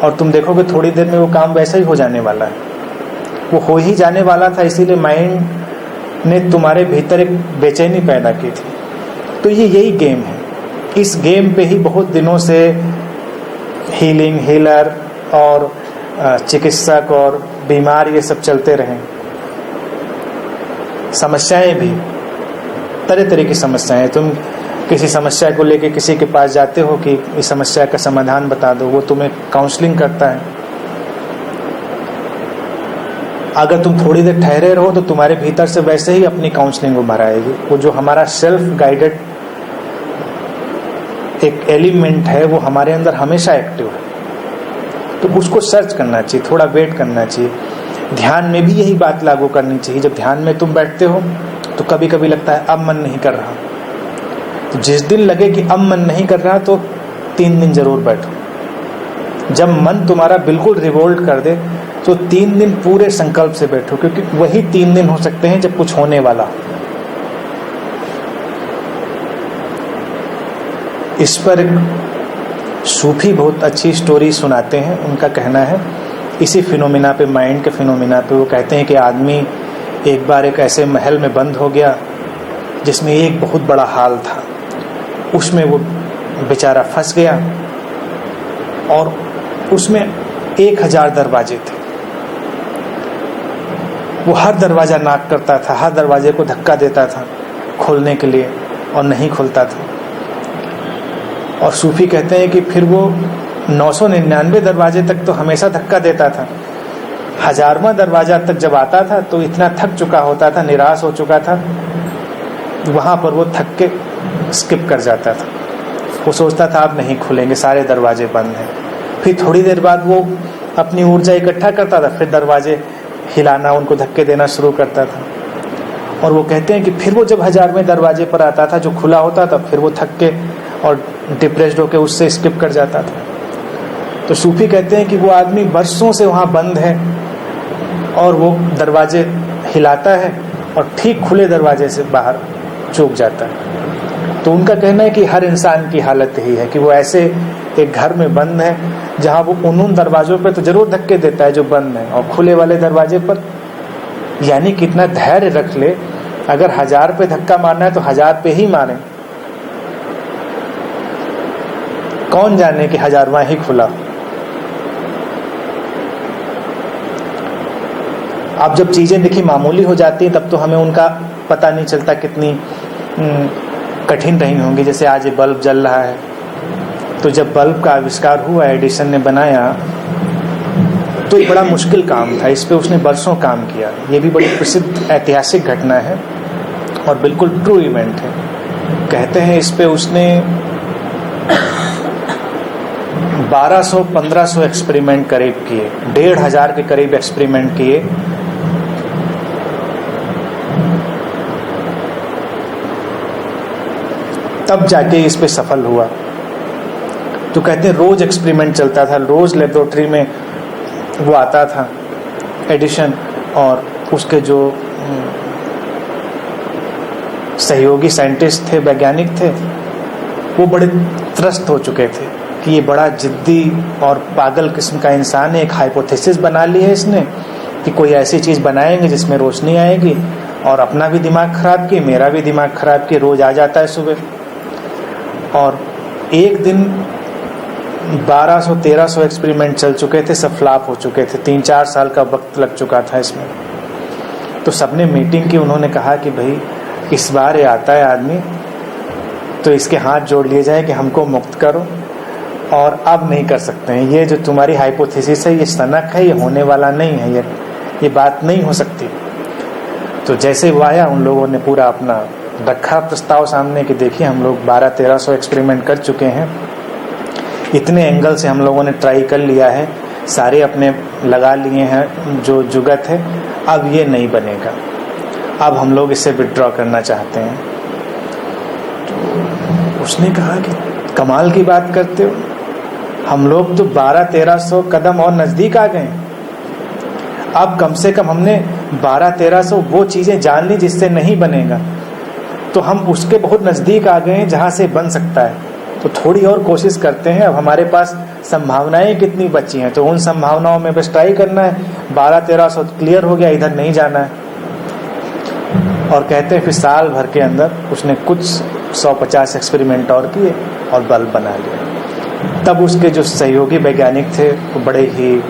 Speaker 1: और तुम देखोगे थोड़ी देर में वो काम वैसा ही हो जाने वाला है। वो हो ही जाने वाला था, इसीलिए माइंड ने तुम्हारे भीतर एक बेचैनी पैदा की थी। तो ये यही गेम है। इस गेम पे ही बहुत दिनों से हीलिंग, हीलर और चिकित्सक और बीमार ये सब चलते रहे। समस्याएं भी तरह तरह की समस्याएं, तुम किसी समस्या को लेके किसी के पास जाते हो कि इस समस्या का समाधान बता दो, वो तुम्हें काउंसलिंग करता है। अगर तुम थोड़ी देर ठहरे रहो तो तुम्हारे भीतर से वैसे ही अपनी काउंसलिंग उभर आएगी। वो जो हमारा सेल्फ गाइडेड एक एलिमेंट है, वो हमारे अंदर हमेशा एक्टिव है, तो उसको सर्च करना चाहिए, थोड़ा वेट करना चाहिए। ध्यान में भी यही बात लागू करनी चाहिए। जब ध्यान में तुम बैठते हो तो कभी कभी लगता है अब मन नहीं कर रहा, तो जिस दिन लगे कि अब मन नहीं कर रहा तो 3 दिन जरूर बैठो। जब मन तुम्हारा बिल्कुल रिवोल्ट कर दे तो 3 दिन पूरे संकल्प से बैठो, क्योंकि वही 3 दिन हो सकते हैं जब कुछ होने वाला। इस पर सूफी बहुत अच्छी स्टोरी सुनाते हैं। उनका कहना है इसी फिनोमिना पे, माइंड के फिनोमिना पे, वो कहते हैं कि आदमी एक बार एक ऐसे महल में बंद हो गया जिसमें एक बहुत बड़ा हाल था। उसमें वो बेचारा फंस गया और उसमें 1000 दरवाजे थे। वो हर दरवाजा नॉक करता था, हर दरवाजे को धक्का देता था खोलने के लिए और नहीं खुलता था। और सूफी कहते हैं कि फिर वो 999 दरवाजे तक तो हमेशा धक्का देता था। 1000वां दरवाजा तक जब आता था तो इतना थक चुका होता था, निराश हो चुका था, वहां पर वो थक के स्किप कर जाता था। वो सोचता था अब नहीं खुलेंगे, सारे दरवाजे बंद हैं। फिर थोड़ी देर बाद वो अपनी ऊर्जा इकट्ठा करता था, फिर दरवाजे हिलाना, उनको धक्के देना शुरू करता था। और वो कहते हैं कि फिर वो जब 1000वें दरवाजे पर आता था जो खुला होता था, फिर वो थक के और डिप्रेस्ड होकर उससे स्किप कर जाता था। तो सूफी कहते हैं कि वो आदमी वर्षों से वहां बंद है और वो दरवाजे हिलाता है और ठीक खुले दरवाजे से बाहर चूक जाता है। तो उनका कहना है कि हर इंसान की हालत यही है कि वो ऐसे एक घर में बंद है जहां वो उन दरवाजों पे तो जरूर धक्के देता है जो बंद है, और खुले वाले दरवाजे पर यानी कितना धैर्य रख ले। अगर 1000 पे धक्का मारना है तो 1000 पे ही मारे। कौन जाने कि 1000वां ही खुला। अब जब चीजें देखिए मामूली हो जाती हैं तब तो हमें उनका पता नहीं चलता कितनी कठिन रही होंगी। जैसे आज ये बल्ब जल रहा है, तो जब बल्ब का आविष्कार हुआ, एडिसन ने बनाया, तो एक बड़ा मुश्किल काम था, इस पे उसने बरसों काम किया। ये भी बड़ी प्रसिद्ध ऐतिहासिक घटना है और बिल्कुल ट्रू इवेंट है। कहते हैं इस पे उसने 1200-1500 एक्सपेरिमेंट करीब किए, 1500 के करीब एक्सपेरिमेंट किए। तब जाके इस पे सफल हुआ। तो कहते हैं रोज एक्सपेरिमेंट चलता था, रोज लेबोरेटरी में वो आता था एडिशन, और उसके जो सहयोगी साइंटिस्ट थे, वैज्ञानिक थे, वो बड़े त्रस्त हो चुके थे कि ये बड़ा जिद्दी और पागल किस्म का इंसान है। एक हाइपोथेसिस बना ली है इसने कि कोई ऐसी चीज बनाएंगे जिसमें रोशनी आएगी, और अपना भी दिमाग खराब किए, मेरा भी दिमाग खराब किए। रोज आ जाता है सुबह, और एक दिन 1200-1300 एक्सपेरिमेंट चल चुके थे, सब फ्लॉप हो चुके थे। 3-4 साल का वक्त लग चुका था इसमें। तो सबने मीटिंग की, उन्होंने कहा कि भाई इस बार ये आता है आदमी तो इसके हाथ जोड़ लिए जाए कि हमको मुक्त करो, और अब नहीं कर सकते हैं। ये जो तुम्हारी हाइपोथेसिस है ये सनक है, ये होने वाला नहीं है, ये बात नहीं हो सकती। तो जैसे वो आया, उन लोगों ने पूरा अपना रखा प्रस्ताव सामने कि देखिए हम लोग 1200-1300 एक्सपेरिमेंट कर चुके हैं, इतने एंगल से हम लोगों ने ट्राई कर लिया है, सारे अपने लगा लिए हैं जो जुगत है, अब ये नहीं बनेगा, अब हम लोग इससे विड्रॉ करना चाहते हैं। तो उसने कहा कि कमाल की बात करते हो, हम लोग तो 1200-1300 कदम और नजदीक आ गए। अब कम से कम हमने 1200-1300 वो चीजें जान ली जिससे नहीं बनेगा, तो हम उसके बहुत नजदीक आ गए हैं जहां से बन सकता है। तो थोड़ी और कोशिश करते हैं, अब हमारे पास संभावनाएं कितनी बची हैं, तो उन संभावनाओं में बस ट्राई करना है। 1200-1300 क्लियर हो गया, इधर नहीं जाना है। और कहते हैं फिर साल भर के अंदर उसने कुछ 150 एक्सपेरिमेंट और किए और बल्ब बना लिया। तब उसके जो सहयोगी वैज्ञानिक थे वो बड़े ही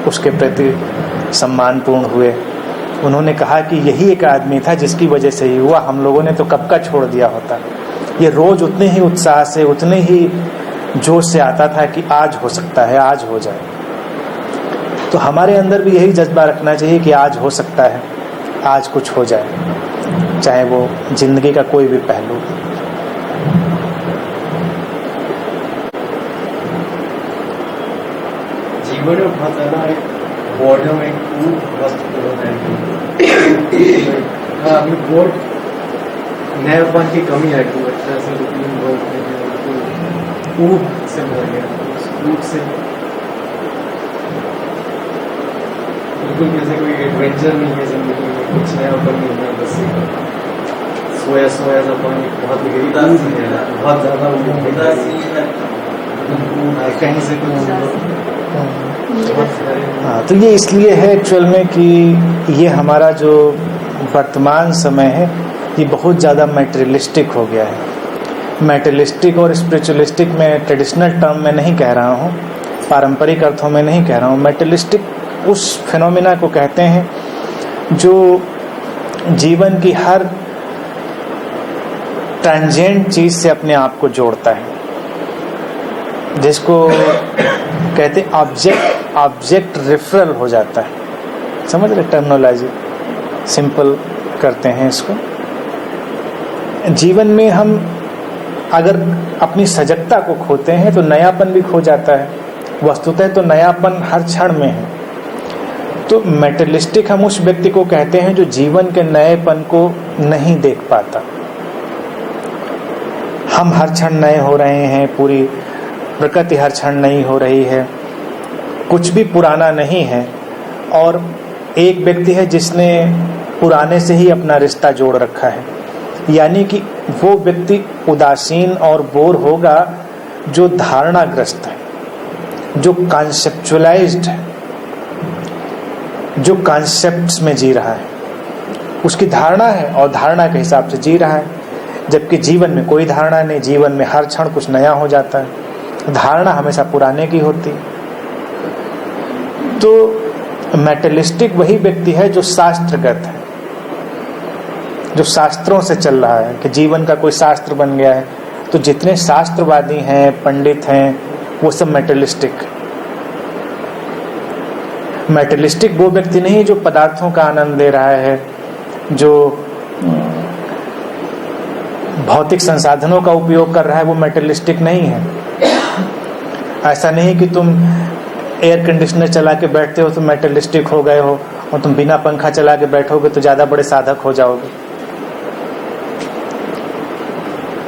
Speaker 1: उसके प्रति सम्मानपूर्ण हुए। उन्होंने कहा कि यही एक आदमी था जिसकी वजह से ही हुआ, हम लोगों ने तो कब का छोड़ दिया होता। ये रोज उतने ही उत्साह से, उतने ही जोश से आता था कि आज हो सकता है, आज हो जाए। तो हमारे अंदर भी यही जज्बा रखना चाहिए कि आज हो सकता है, आज कुछ हो जाए, चाहे वो जिंदगी का कोई भी पहलू।
Speaker 4: जीवन में बहुत ज़्यादा एक बोर्डम, एक वस्तु होता है। हाँ, अभी बोर्ड नएपन की कमी है कि अच्छा से रूटीन बोलते हैं, ऊब से भर गया, ऊब से बिल्कुल जैसे कोई एडवेंचर नहीं है जिंदगी में, कुछ नयापन नहीं है, बस सोया सोया सा पानी, बहुत ज़्यादा कहीं से कुछ।
Speaker 1: हाँ, तो ये इसलिए है एक्चुअल में कि ये हमारा जो वर्तमान समय है ये बहुत ज़्यादा मैटेरियलिस्टिक हो गया है। मैटेरियलिस्टिक और स्पिरिचुअलिस्टिक में ट्रेडिशनल टर्म में नहीं कह रहा हूँ, पारंपरिक अर्थों में नहीं कह रहा हूँ। मैटेरियलिस्टिक उस फिनोमिना को कहते हैं जो जीवन की हर ट्रांजिएंट चीज़ से अपने आप को जोड़ता है, जिसको कहते हैं ऑब्जेक्ट रेफरल हो जाता है। समझ रहे टर्मिनोलॉजी, सिंपल करते हैं इसको। जीवन में हम अगर अपनी सजगता को खोते हैं तो नयापन भी खो जाता है। वस्तुतः तो नयापन हर क्षण में है। तो मैटेरियलिस्टिक हम उस व्यक्ति को कहते हैं जो जीवन के नएपन को नहीं देख पाता। हम हर क्षण नए हो रहे हैं, पूरी प्रकृति हर क्षण नई हो रही है, कुछ भी पुराना नहीं है। और एक व्यक्ति है जिसने पुराने से ही अपना रिश्ता जोड़ रखा है, यानी कि वो व्यक्ति उदासीन और बोर होगा जो धारणाग्रस्त है, जो कॉन्सेप्चुअलाइज्ड है, जो कॉन्सेप्ट्स में जी रहा है। उसकी धारणा है और धारणा के हिसाब से जी रहा है, जबकि जीवन में कोई धारणा नहीं। जीवन में हर क्षण कुछ नया हो जाता है, धारणा हमेशा पुराने की होती है। तो मेटलिस्टिक वही व्यक्ति है जो शास्त्रगत है, जो शास्त्रों से चल रहा है कि जीवन का कोई शास्त्र बन गया है। तो जितने शास्त्रवादी हैं, पंडित हैं, वो सब मेटलिस्टिक। मेटलिस्टिक वो व्यक्ति नहीं जो पदार्थों का आनंद ले रहा है, जो भौतिक संसाधनों का उपयोग कर रहा है, वो मेटलिस्टिक नहीं है। ऐसा नहीं कि तुम एयर कंडीशनर चला के बैठते हो तो मेटलिस्टिक हो गए हो, और तुम बिना पंखा चला के बैठोगे तो ज्यादा बड़े साधक हो जाओगे।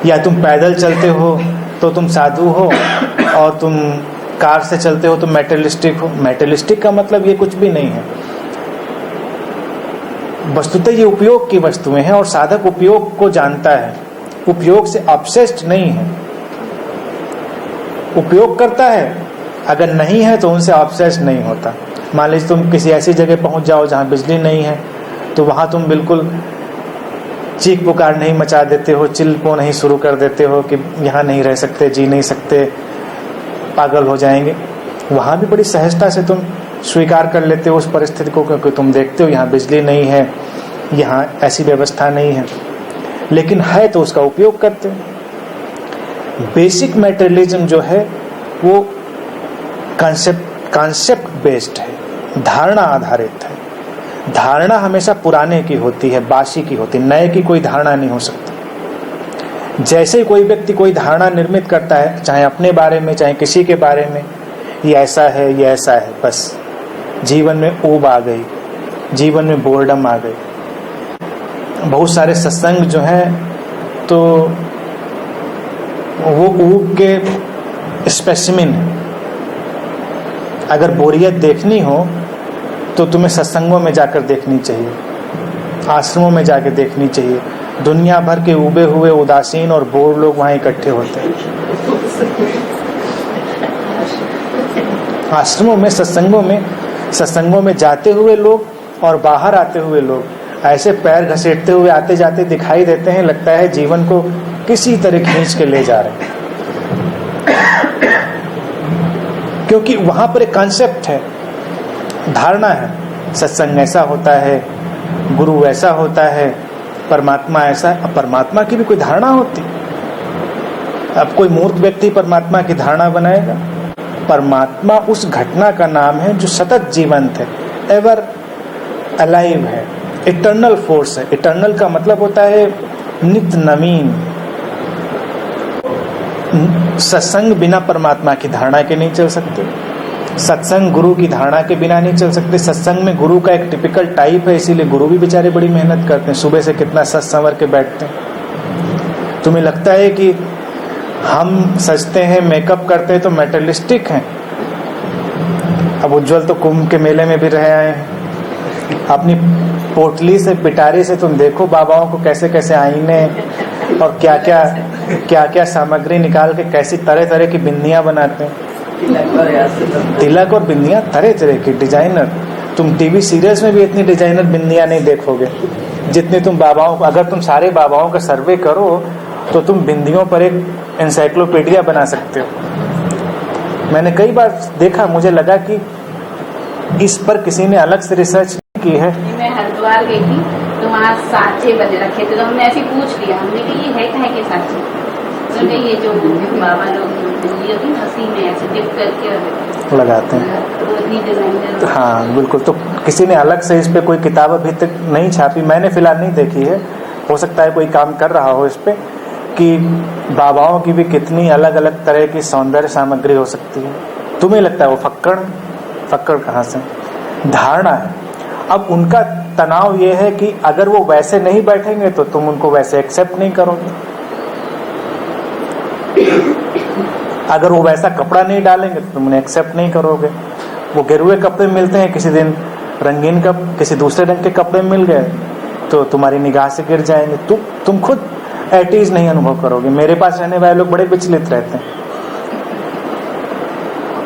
Speaker 1: या तुम पैदल चलते हो तो तुम साधु हो, और तुम कार से चलते हो तो मेटलिस्टिक हो। मेटलिस्टिक का मतलब ये कुछ भी नहीं है। वस्तुतः ये उपयोग की वस्तुएं हैं, और साधक उपयोग को जानता है, उपयोग से ऑब्सेस्ड नहीं है। उपयोग करता है, अगर नहीं है तो उनसे ऑब्सेस्ड नहीं होता। मान लीजिए तुम किसी ऐसी जगह पहुंच जाओ जहां बिजली नहीं है, तो वहां तुम बिल्कुल चीख पुकार नहीं मचा देते हो, चिल्पो नहीं शुरू कर देते हो कि यहाँ नहीं रह सकते, जी नहीं सकते, पागल हो जाएंगे। वहां भी बड़ी सहजता से तुम स्वीकार कर लेते हो उस परिस्थिति को, क्योंकि तुम देखते हो यहाँ बिजली नहीं है, यहाँ ऐसी व्यवस्था नहीं है, लेकिन है तो उसका उपयोग करते हो। बेसिक मेटेरियलिज्म जो है वो कॉन्सेप्ट बेस्ड है, धारणा आधारित है। धारणा हमेशा पुराने की होती है, बासी की होती है, नए की कोई धारणा नहीं हो सकती। जैसे ही कोई व्यक्ति कोई धारणा निर्मित करता है, चाहे अपने बारे में चाहे किसी के बारे में, ये ऐसा है, ये ऐसा है, बस जीवन में ऊब आ गई, जीवन में बोर्डम आ गई। बहुत सारे सत्संग जो हैं तो वो ऊब के स्पेसिमिन है। अगर बोरियत देखनी हो तो तुम्हें सत्संगों में जाकर देखनी चाहिए, आश्रमों में जाकर देखनी चाहिए। दुनिया भर के उबे हुए उदासीन और बोर लोग वहां इकट्ठे होते हैं। आश्रमों में, सत्संगों में जाते हुए लोग और बाहर आते हुए लोग ऐसे पैर घसीटते हुए आते जाते दिखाई देते हैं, लगता है जीवन को किसी तरह खींच के ले जा रहे हैं। क्योंकि वहां पर एक कॉन्सेप्ट है, धारणा है, सत्संग ऐसा होता है, गुरु ऐसा होता है, परमात्मा ऐसा है। अब परमात्मा की भी कोई धारणा होती। अब कोई मूर्ख व्यक्ति परमात्मा की धारणा बनाएगा? परमात्मा उस घटना का नाम है जो सतत जीवंत है, एवर अलाइव है, इटर्नल फोर्स है। इटर्नल का मतलब होता है नित्य नवीन। सत्संग बिना परमात्मा की धारणा के नहीं चल सकते, सत्संग गुरु की धारणा के बिना नहीं चल सकते। सत्संग में गुरु का एक टिपिकल टाइप है, इसीलिए गुरु भी बेचारे बड़ी मेहनत करते हैं, सुबह से कितना सच संवर के बैठते हैं। तुम्हें लगता है कि हम सजते हैं, मेकअप करते हैं तो मेटलिस्टिक हैं। अब उज्जवल तो कुंभ के मेले में भी रहे आए हैं। अपनी पोटली से, पिटारे से तुम देखो बाबाओं को कैसे कैसे आईने और क्या क्या सामग्री निकाल के कैसी तरह तरह की बिंदियां बनाते हैं। तिलक और बिंदियां तरह तरह की, डिजाइनर। तुम टीवी सीरियल्स में भी इतनी डिजाइनर बिंदियां नहीं देखोगे जितनी तुम बाबाओं को। अगर तुम सारे बाबाओं का सर्वे करो तो तुम बिंदियों पर एक एनसाइक्लोपीडिया बना सकते हो। मैंने कई बार देखा, मुझे लगा कि इस पर किसी ने अलग से रिसर्च की है।
Speaker 5: मैं हरिद्वार गई थी तो वहाँ साँचे बने रखे थे, तो हमने ऐसे पूछ लिया, हमने कहा ये है कहाँ के साँचे? तो ये जो बाबा लोग होती ना, उसी में ऐसे डिप करके
Speaker 1: लगाते हैं। हाँ बिल्कुल। तो किसी ने अलग से इस पे कोई किताब अभी तक नहीं छापी, मैंने फिलहाल नहीं देखी है, हो सकता है कोई काम कर रहा हो इस पे, कि बाबाओं की भी कितनी अलग अलग तरह की सौंदर्य सामग्री हो सकती है। तुम्हें लगता है वो फक्कड़ कहाँ से? धारणा है। अब उनका तनाव ये है कि अगर वो वैसे नहीं बैठेंगे तो तुम उनको वैसे एक्सेप्ट नहीं करोगे, अगर वो वैसा कपड़ा नहीं डालेंगे तो तुम उन्हें एक्सेप्ट नहीं करोगे। वो गेरुए कपड़े मिलते हैं, किसी दिन रंगीन किसी दूसरे रंग के कपड़े मिल गए तो तुम्हारी निगाह से गिर जाएंगे, तुम खुद एटीज नहीं अनुभव करोगे। मेरे पास रहने वाले लोग बड़े विचलित रहते हैं,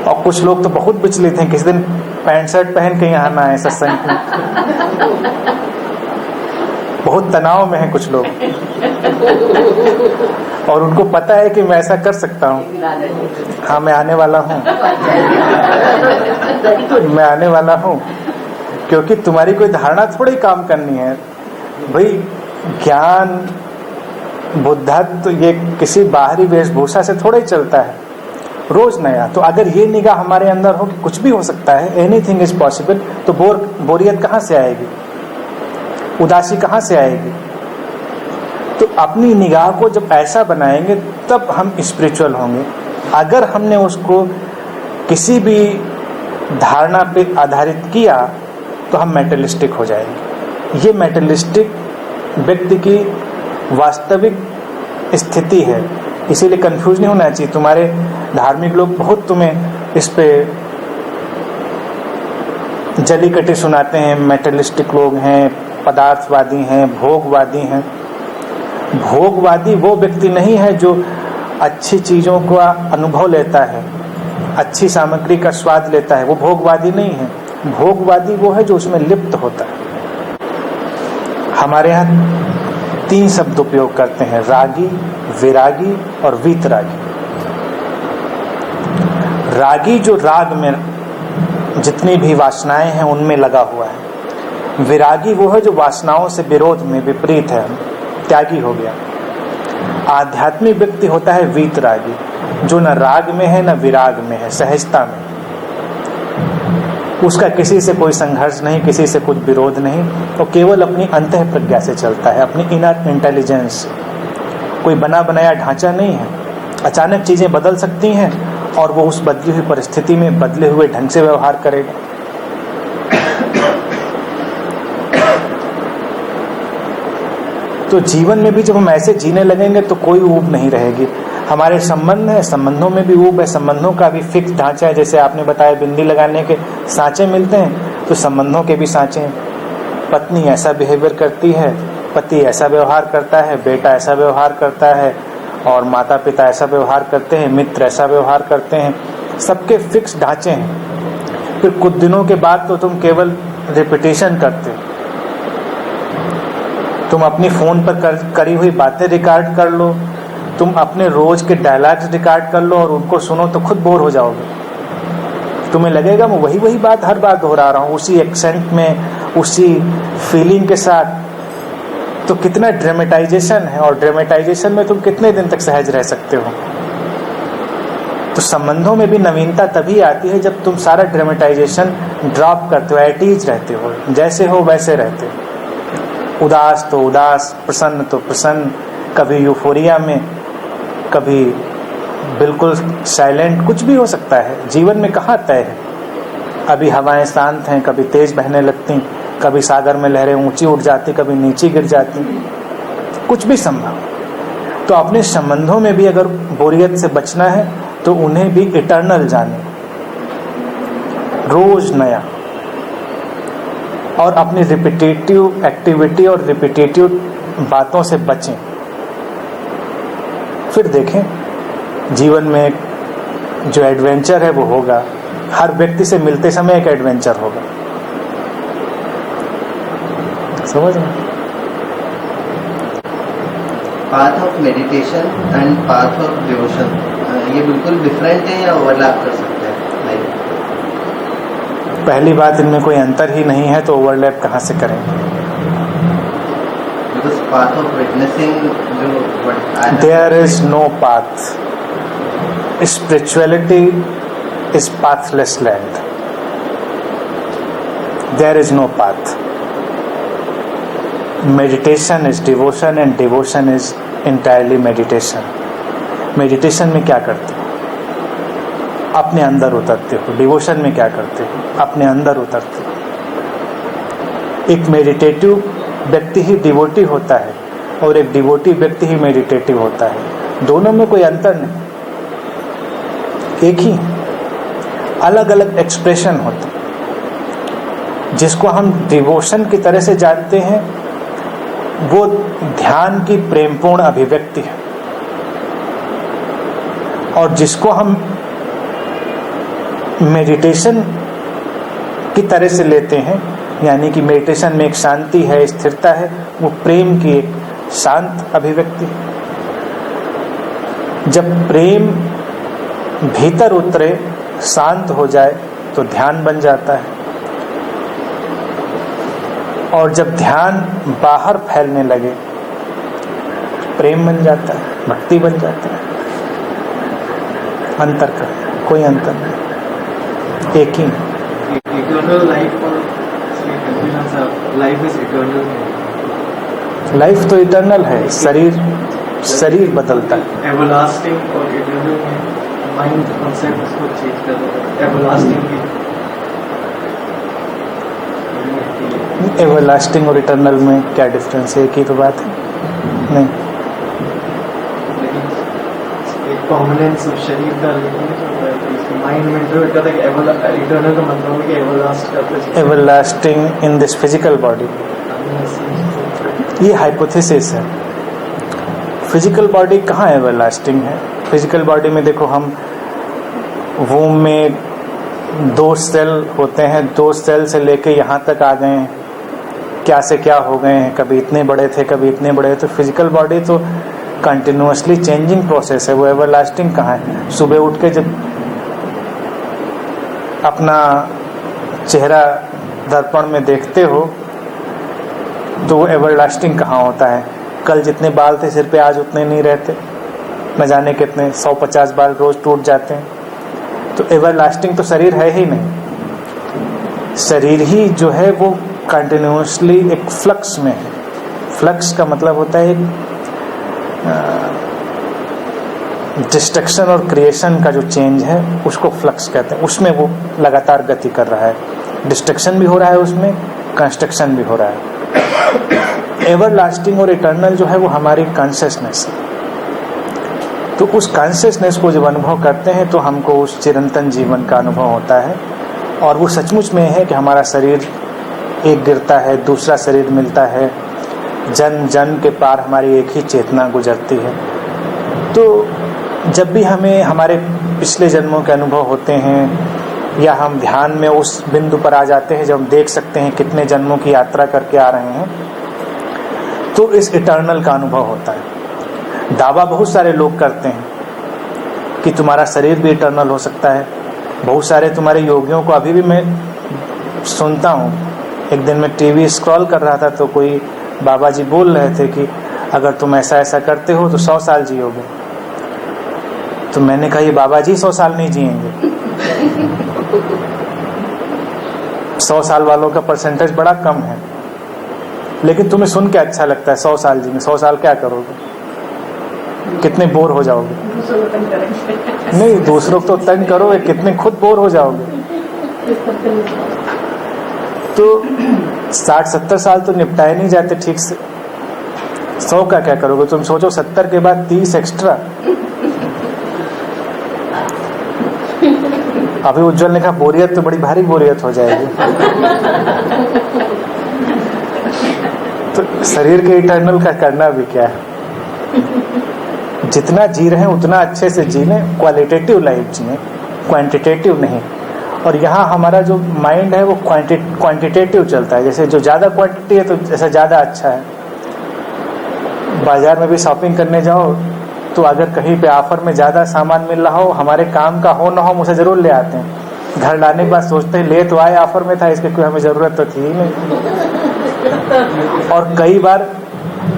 Speaker 1: और कुछ लोग तो बहुत विचलित हैं, किसी दिन पैंट शर्ट पहन के यहाँ ना आए सत्संग में। बहुत तनाव में है कुछ लोग, और उनको पता है कि मैं ऐसा कर सकता हूँ। हाँ, मैं आने वाला हूँ, मैं आने वाला हूँ, क्योंकि तुम्हारी कोई धारणा थोड़ी काम करनी है भाई। ज्ञान बुद्धत्व ये किसी बाहरी वेशभूषा से थोड़ा ही चलता है, रोज नया। तो अगर ये निगाह हमारे अंदर हो कि कुछ भी हो सकता है, एनीथिंग इज पॉसिबल, तो बोरियत कहाँ से आएगी, उदासी कहाँ से आएगी? तो अपनी निगाह को जब ऐसा बनाएंगे तब हम स्पिरिचुअल होंगे। अगर हमने उसको किसी भी धारणा पे आधारित किया तो हम मेटलिस्टिक हो जाएंगे। ये मेटलिस्टिक व्यक्ति की वास्तविक स्थिति है, इसीलिए कंफ्यूज नहीं होना चाहिए। तुम्हारे धार्मिक लोग बहुत तुम्हें इस पे जलीकटी सुनाते हैं, मेटलिस्टिक लोग हैं, पदार्थवादी हैं, भोगवादी हैं। भोगवादी वो व्यक्ति नहीं है जो अच्छी चीजों का अनुभव लेता है, अच्छी सामग्री का स्वाद लेता है, वो भोगवादी नहीं है। भोगवादी वो है जो उसमें लिप्त होता है। हमारे यहाँ 3 शब्द उपयोग करते हैं, रागी, विरागी और वीतरागी। रागी जो राग में जितनी भी वासनाएं हैं उनमें लगा हुआ है। विरागी वो है जो वासनाओं से विरोध में, विपरीत है, त्यागी हो गया। आध्यात्मिक व्यक्ति होता है वीतरागी, जो न राग में है न विराग में है, सहजता में। उसका किसी से कोई संघर्ष नहीं, किसी से कुछ विरोध नहीं, वो केवल अपनी अंतः प्रज्ञा से चलता है, अपनी इनर इंटेलिजेंस से। कोई बना बनाया ढांचा नहीं है। अचानक चीजें बदल सकती हैं और वो उस बदली हुई परिस्थिति में बदले हुए ढंग से व्यवहार करेगा। तो जीवन में भी जब हम ऐसे जीने लगेंगे तो कोई ऊब नहीं रहेगी। हमारे संबंध है, संबंधों में भी ऊब है, संबंधों का भी फिक्स ढांचा है। जैसे आपने बताया बिंदी लगाने के सांचे मिलते हैं, तो संबंधों के भी सांचे हैं। पत्नी ऐसा बिहेवियर करती है, पति ऐसा व्यवहार करता है, बेटा ऐसा व्यवहार करता है, और माता पिता ऐसा व्यवहार करते हैं, मित्र ऐसा व्यवहार करते हैं। सबके फिक्स ढांचे हैं। फिर कुछ दिनों के बाद तो तुम केवल रिपीटेशन करते हो। तुम अपनी फोन पर करी हुई बातें रिकॉर्ड कर लो, तुम अपने रोज के डायलॉग्स रिकॉर्ड कर लो और उनको सुनो तो खुद बोर हो जाओगे। तुम्हें लगेगा मैं वही बात हर बार दोहरा रहा हूँ, उसी एक्सेंट में, उसी फीलिंग के साथ। तो कितना ड्रामेटाइजेशन है, और ड्रामेटाइजेशन में तुम कितने दिन तक सहज रह सकते हो? तो संबंधों में भी नवीनता तभी आती है जब तुम सारा ड्रामेटाइजेशन ड्रॉप करते हो, एट ईज रहते हो, जैसे हो वैसे रहते हो। उदास तो उदास, प्रसन्न तो प्रसन्न, कभी यूफोरिया में, कभी बिल्कुल साइलेंट, कुछ भी हो सकता है। जीवन में कहाँ तय है? अभी हवाएं शांत हैं, कभी तेज बहने लगती, कभी सागर में लहरें ऊंची उठ जाती, कभी नीचे गिर जाती, कुछ भी संभव। तो अपने संबंधों में भी अगर बोरियत से बचना है तो उन्हें भी इटर्नल जाने, रोज नया, और अपनी रिपीटेटिव एक्टिविटी और रिपीटेटिव बातों से बचें। फिर देखें जीवन में जो एडवेंचर है वो होगा। हर व्यक्ति से मिलते समय एक एडवेंचर होगा। समझ में?
Speaker 6: Path of meditation and path of devotion, ये बिल्कुल डिफरेंट है या ओवरलैप कर सकते हैं?
Speaker 1: पहली बात, इनमें कोई अंतर ही नहीं है तो ओवरलैप कहाँ से करेंगे?
Speaker 6: Because path of witnessing,
Speaker 1: there is no path. Spirituality is pathless land. There is no path. Meditation is devotion and devotion is entirely meditation. Meditation में क्या करते हो? अपने अंदर उतरते हो। डिवोशन में क्या करते हो? अपने अंदर उतरते हो। एक मेडिटेटिव व्यक्ति ही डिवोटी होता है और एक डिवोटी व्यक्ति ही मेडिटेटिव होता है। दोनों में कोई अंतर नहीं, एक ही, अलग अलग एक्सप्रेशन होते हैं। जिसको हम डिवोशन की तरह से जानते हैं वो ध्यान की प्रेमपूर्ण अभिव्यक्ति है, और जिसको हम मेडिटेशन की तरह से लेते हैं यानी कि मेडिटेशन में एक शांति है, स्थिरता है, वो प्रेम की एक शांत अभिव्यक्ति। जब प्रेम भीतर उतरे, शांत हो जाए तो ध्यान बन जाता है, और जब ध्यान बाहर फैलने लगे प्रेम बन जाता है, भक्ति बन जाता है। अंतर का कोई अंतर नहीं, एक ही।
Speaker 4: इटर्नल लाइफ और लाइफ इज इटर्नल।
Speaker 1: लाइफ तो इटर्नल है, शरीर बदलता है।
Speaker 4: एवरलास्टिंग और इटर्नल में माइंड कॉन्सेप्ट को चेंज कर देता है।
Speaker 1: एवरलास्टिंग और इटर्नल में क्या डिफरेंस है? एक ही तो बात है। नहीं,
Speaker 4: परमानेंस ऑफ शरीर का माइंड में जो कहता है कि इटर्नल का मतलब है कि एवरलास्ट करते हैं।
Speaker 1: Everlasting in this physical body, ये हाइपोथेसिस है। फिजिकल बॉडी कहाँ एवरलास्टिंग है? फिजिकल बॉडी में देखो, हम वूम में 2 सेल होते हैं, 2 सेल से लेके यहाँ तक आ गए हैं, क्या से क्या हो गए हैं, कभी इतने बड़े थे कभी इतने बड़े। तो फिजिकल बॉडी तो कंटिन्यूअसली चेंजिंग प्रोसेस है, वो एवरलास्टिंग कहाँ है? सुबह उठ के जब अपना चेहरा दर्पण में देखते हो तो वो एवरलास्टिंग कहाँ होता है? कल जितने बाल थे सिर पे आज उतने नहीं रहते, न जाने कितने 150 बाल रोज टूट जाते हैं। तो एवरलास्टिंग तो शरीर है ही नहीं। शरीर ही जो है वो कंटिन्यूअसली एक फ्लक्स में है। फ्लक्स का मतलब होता है एक डिस्ट्रक्शन और क्रिएशन का जो चेंज है उसको फ्लक्स कहते हैं। उसमें वो लगातार गति कर रहा है, डिस्ट्रक्शन भी हो रहा है, उसमें कंस्ट्रक्शन भी हो रहा है। एवरलास्टिंग और इटर्नल जो है वो हमारी कॉन्शियसनेस है। तो उस कॉन्शियसनेस को जब अनुभव करते हैं तो हमको उस चिरंतन जीवन का अनुभव होता है, और वो सचमुच में है कि हमारा शरीर एक गिरता है, दूसरा शरीर मिलता है, जन्म जन्म के पार हमारी एक ही चेतना गुजरती है। तो जब भी हमें हमारे पिछले जन्मों के अनुभव होते हैं, या हम ध्यान में उस बिंदु पर आ जाते हैं जब हम देख सकते हैं कितने जन्मों की यात्रा करके आ रहे हैं, तो इस इटर्नल का अनुभव होता है। दावा बहुत सारे लोग करते हैं कि तुम्हारा शरीर भी इटर्नल हो सकता है। बहुत सारे तुम्हारे योगियों को अभी भी मैं सुनता हूँ। एक दिन मैं टीवी स्क्रॉल कर रहा था तो कोई बाबा जी बोल रहे थे कि अगर तुम ऐसा ऐसा करते हो तो 100 साल जियोगे। तो मैंने कहा ये बाबा जी 100 साल नहीं जिएंगे। 100 साल वालों का परसेंटेज बड़ा कम है, लेकिन तुम्हें सुन के अच्छा लगता है 100 साल जिएंगे। 100 साल क्या करोगे? कितने बोर हो जाओगे? नहीं, दूसरों को तो तंग करोगे, कितने खुद बोर हो जाओगे। तो 60-70 साल तो निपटाए नहीं जाते ठीक से। 100 का क्या करोगे? तुम सोचो 70 के बाद 30 एक्स्ट्रा। अभी उज्जवल ने कहा बोरियत तो बड़ी भारी बोरियत हो जाएगी। तो शरीर के इटर्नल का करना भी क्या है? जितना जी रहे हैं उतना अच्छे से जी लें, क्वालिटेटिव लाइफ जिए, क्वांटिटेटिव नहीं। और यहाँ हमारा जो माइंड है वो क्वांटिटेटिव चलता है। जैसे जो ज़्यादा क्वांटिटी है तो जैसा ज़्यादा अच्छा है। बाजार में भी शॉपिंग करने जाओ तो अगर कहीं पे ऑफर में ज़्यादा सामान मिल रहा हो, हमारे काम का हो ना हो, हम उसे ज़रूर ले आते हैं। घर लाने के बाद सोचते हैं ले तो आए, ऑफर में था, इसकी कोई हमें ज़रूरत तो थी ही नहीं। और कई बार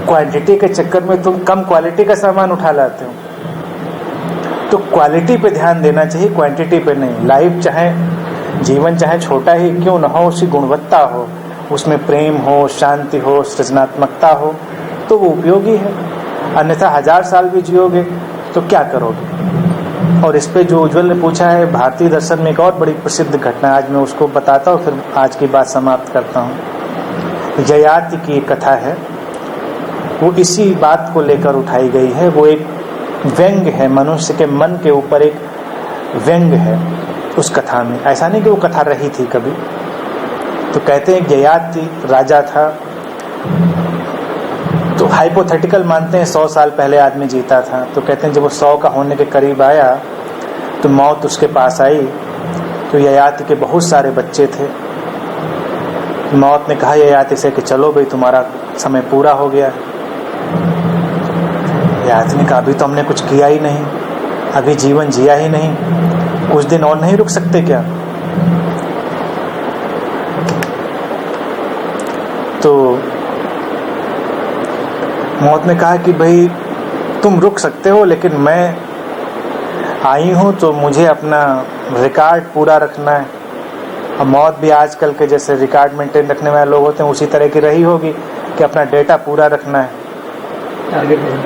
Speaker 1: क्वांटिटी के चक्कर में तुम कम क्वालिटी का सामान उठा लाते हो। तो क्वालिटी पे ध्यान देना चाहिए, क्वांटिटी पे नहीं। लाइफ चाहे जीवन चाहे छोटा ही क्यों न हो, उसकी गुणवत्ता हो, उसमें प्रेम हो, शांति हो, सृजनात्मकता हो, तो वो उपयोगी है। अन्यथा 1000 साल भी जियोगे तो क्या करोगे? और इस पे जो उज्जवल ने पूछा है, भारतीय दर्शन में एक और बड़ी प्रसिद्ध घटना, आज मैं उसको बताता हूँ, फिर आज की बात समाप्त करता हूँ। ययाति की एक कथा है, वो इसी बात को लेकर उठाई गई है। वो एक व्यंग है, मनुष्य के मन के ऊपर एक व्यंग है उस कथा में। ऐसा नहीं कि वो कथा रही थी कभी। तो कहते हैं ययाति राजा था, तो हाइपोथेटिकल मानते हैं 100 साल पहले आदमी जीता था। तो कहते हैं जब वो 100 का होने के करीब आया तो मौत उसके पास आई। तो ययाति के बहुत सारे बच्चे थे, मौत ने कहा ययाति से कि चलो भाई तुम्हारा समय पूरा हो गया। ययाति ने कहा अभी तो हमने कुछ किया ही नहीं, अभी जीवन जिया ही नहीं, कुछ दिन और नहीं रुक सकते क्या? तो मौत ने कहा कि भाई तुम रुक सकते हो, लेकिन मैं आई हूँ तो मुझे अपना रिकॉर्ड पूरा रखना है। और मौत भी आजकल के जैसे रिकॉर्ड मेंटेन रखने वाले लोग होते हैं उसी तरह की रही होगी कि अपना डेटा पूरा रखना है,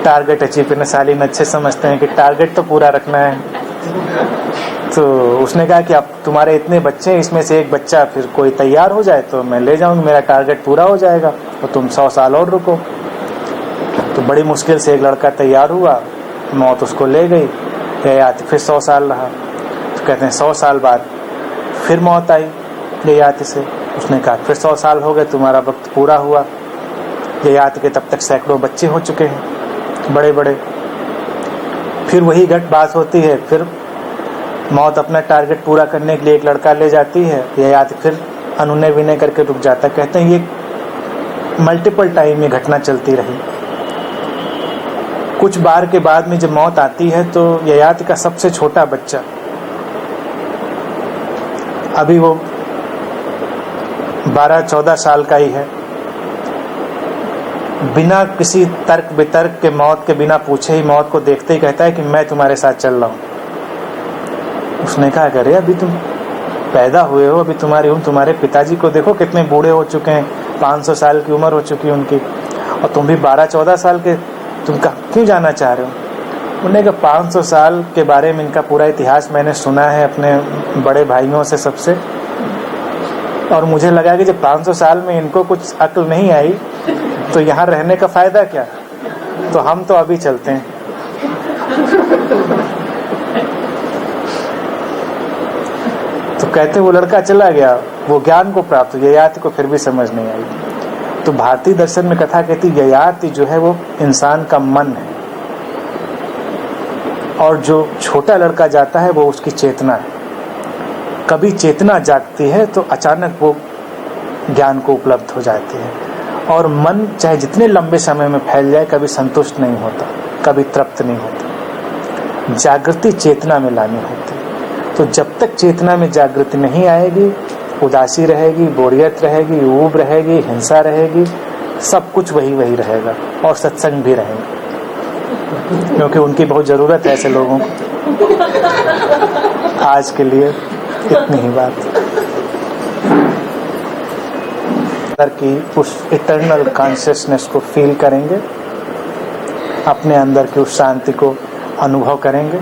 Speaker 1: टारगेट अचीव करना। सालिन अच्छे समझते हैं कि टारगेट तो पूरा रखना है। तो उसने कहा कि अब तुम्हारे इतने बच्चे हैं, इसमें से एक बच्चा फिर कोई तैयार हो जाए तो मैं ले जाऊंगी, मेरा टारगेट पूरा हो जाएगा और तुम 100 साल और रुको। तो बड़ी मुश्किल से एक लड़का तैयार हुआ, मौत उसको ले गई। ययाति फिर 100 साल रहा। तो कहते हैं 100 साल बाद फिर मौत आई ययाति से। उसने कहा फिर 100 साल हो गए, तुम्हारा वक्त पूरा हुआ। ययाति के तब तक सैकड़ों बच्चे हो चुके हैं बड़े बड़े। फिर वही घट बात होती है, फिर मौत अपना टारगेट पूरा करने के लिए एक लड़का ले जाती है। ययाति फिर अनुनय विनय करके रुक जाता है। कहते हैं ये मल्टीपल टाइम ये घटना चलती रही। कुछ बार के बाद में जब मौत आती है तो ययाति का सबसे छोटा बच्चा, अभी वो 12-14 साल का ही है, बिना किसी तर्क वितर्क के, मौत के बिना पूछे ही, मौत को देखते ही कहता है कि मैं तुम्हारे साथ चल रहा हूँ। उसने कहा अरे अभी तुम पैदा हुए हो, अभी तुम्हारी उम्र, तुम्हारे पिताजी को देखो कितने बूढ़े हो चुके हैं, 500 साल की उम्र हो चुकी है उनकी, और तुम भी 12-14 साल के, तुम क्यों जाना चाह रहे हो? उन्होंने कहा 500 साल के बारे में इनका पूरा इतिहास मैंने सुना है अपने बड़े भाइयों से, सबसे, और मुझे लगा कि जब 500 साल में इनको कुछ अक्ल नहीं आई तो यहाँ रहने का फायदा क्या, तो हम तो अभी चलते हैं। तो कहते वो लड़का चला गया, वो ज्ञान को प्राप्त, ययाति को फिर भी समझ नहीं आई। तो भारतीय दर्शन में कथा कहती ययाति जो है वो इंसान का मन है, और जो छोटा लड़का जाता है वो उसकी चेतना है। कभी चेतना जागती है तो अचानक वो ज्ञान को उपलब्ध हो जाती है, और मन चाहे जितने लंबे समय में फैल जाए कभी संतुष्ट नहीं होता, कभी तृप्त नहीं होता। जागृति चेतना में लानी होती है। तो जब तक चेतना में जागृति नहीं आएगी, उदासी रहेगी, बोरियत रहेगी, ऊब रहेगी, हिंसा रहेगी, सब कुछ वही वही रहेगा, और सत्संग भी रहेगा, क्योंकि उनकी बहुत जरूरत है ऐसे लोगों को। आज के लिए इतनी ही बात। अंदर की उस इटर्नल कॉन्शियसनेस को फील करेंगे, अपने अंदर की उस शांति को अनुभव करेंगे,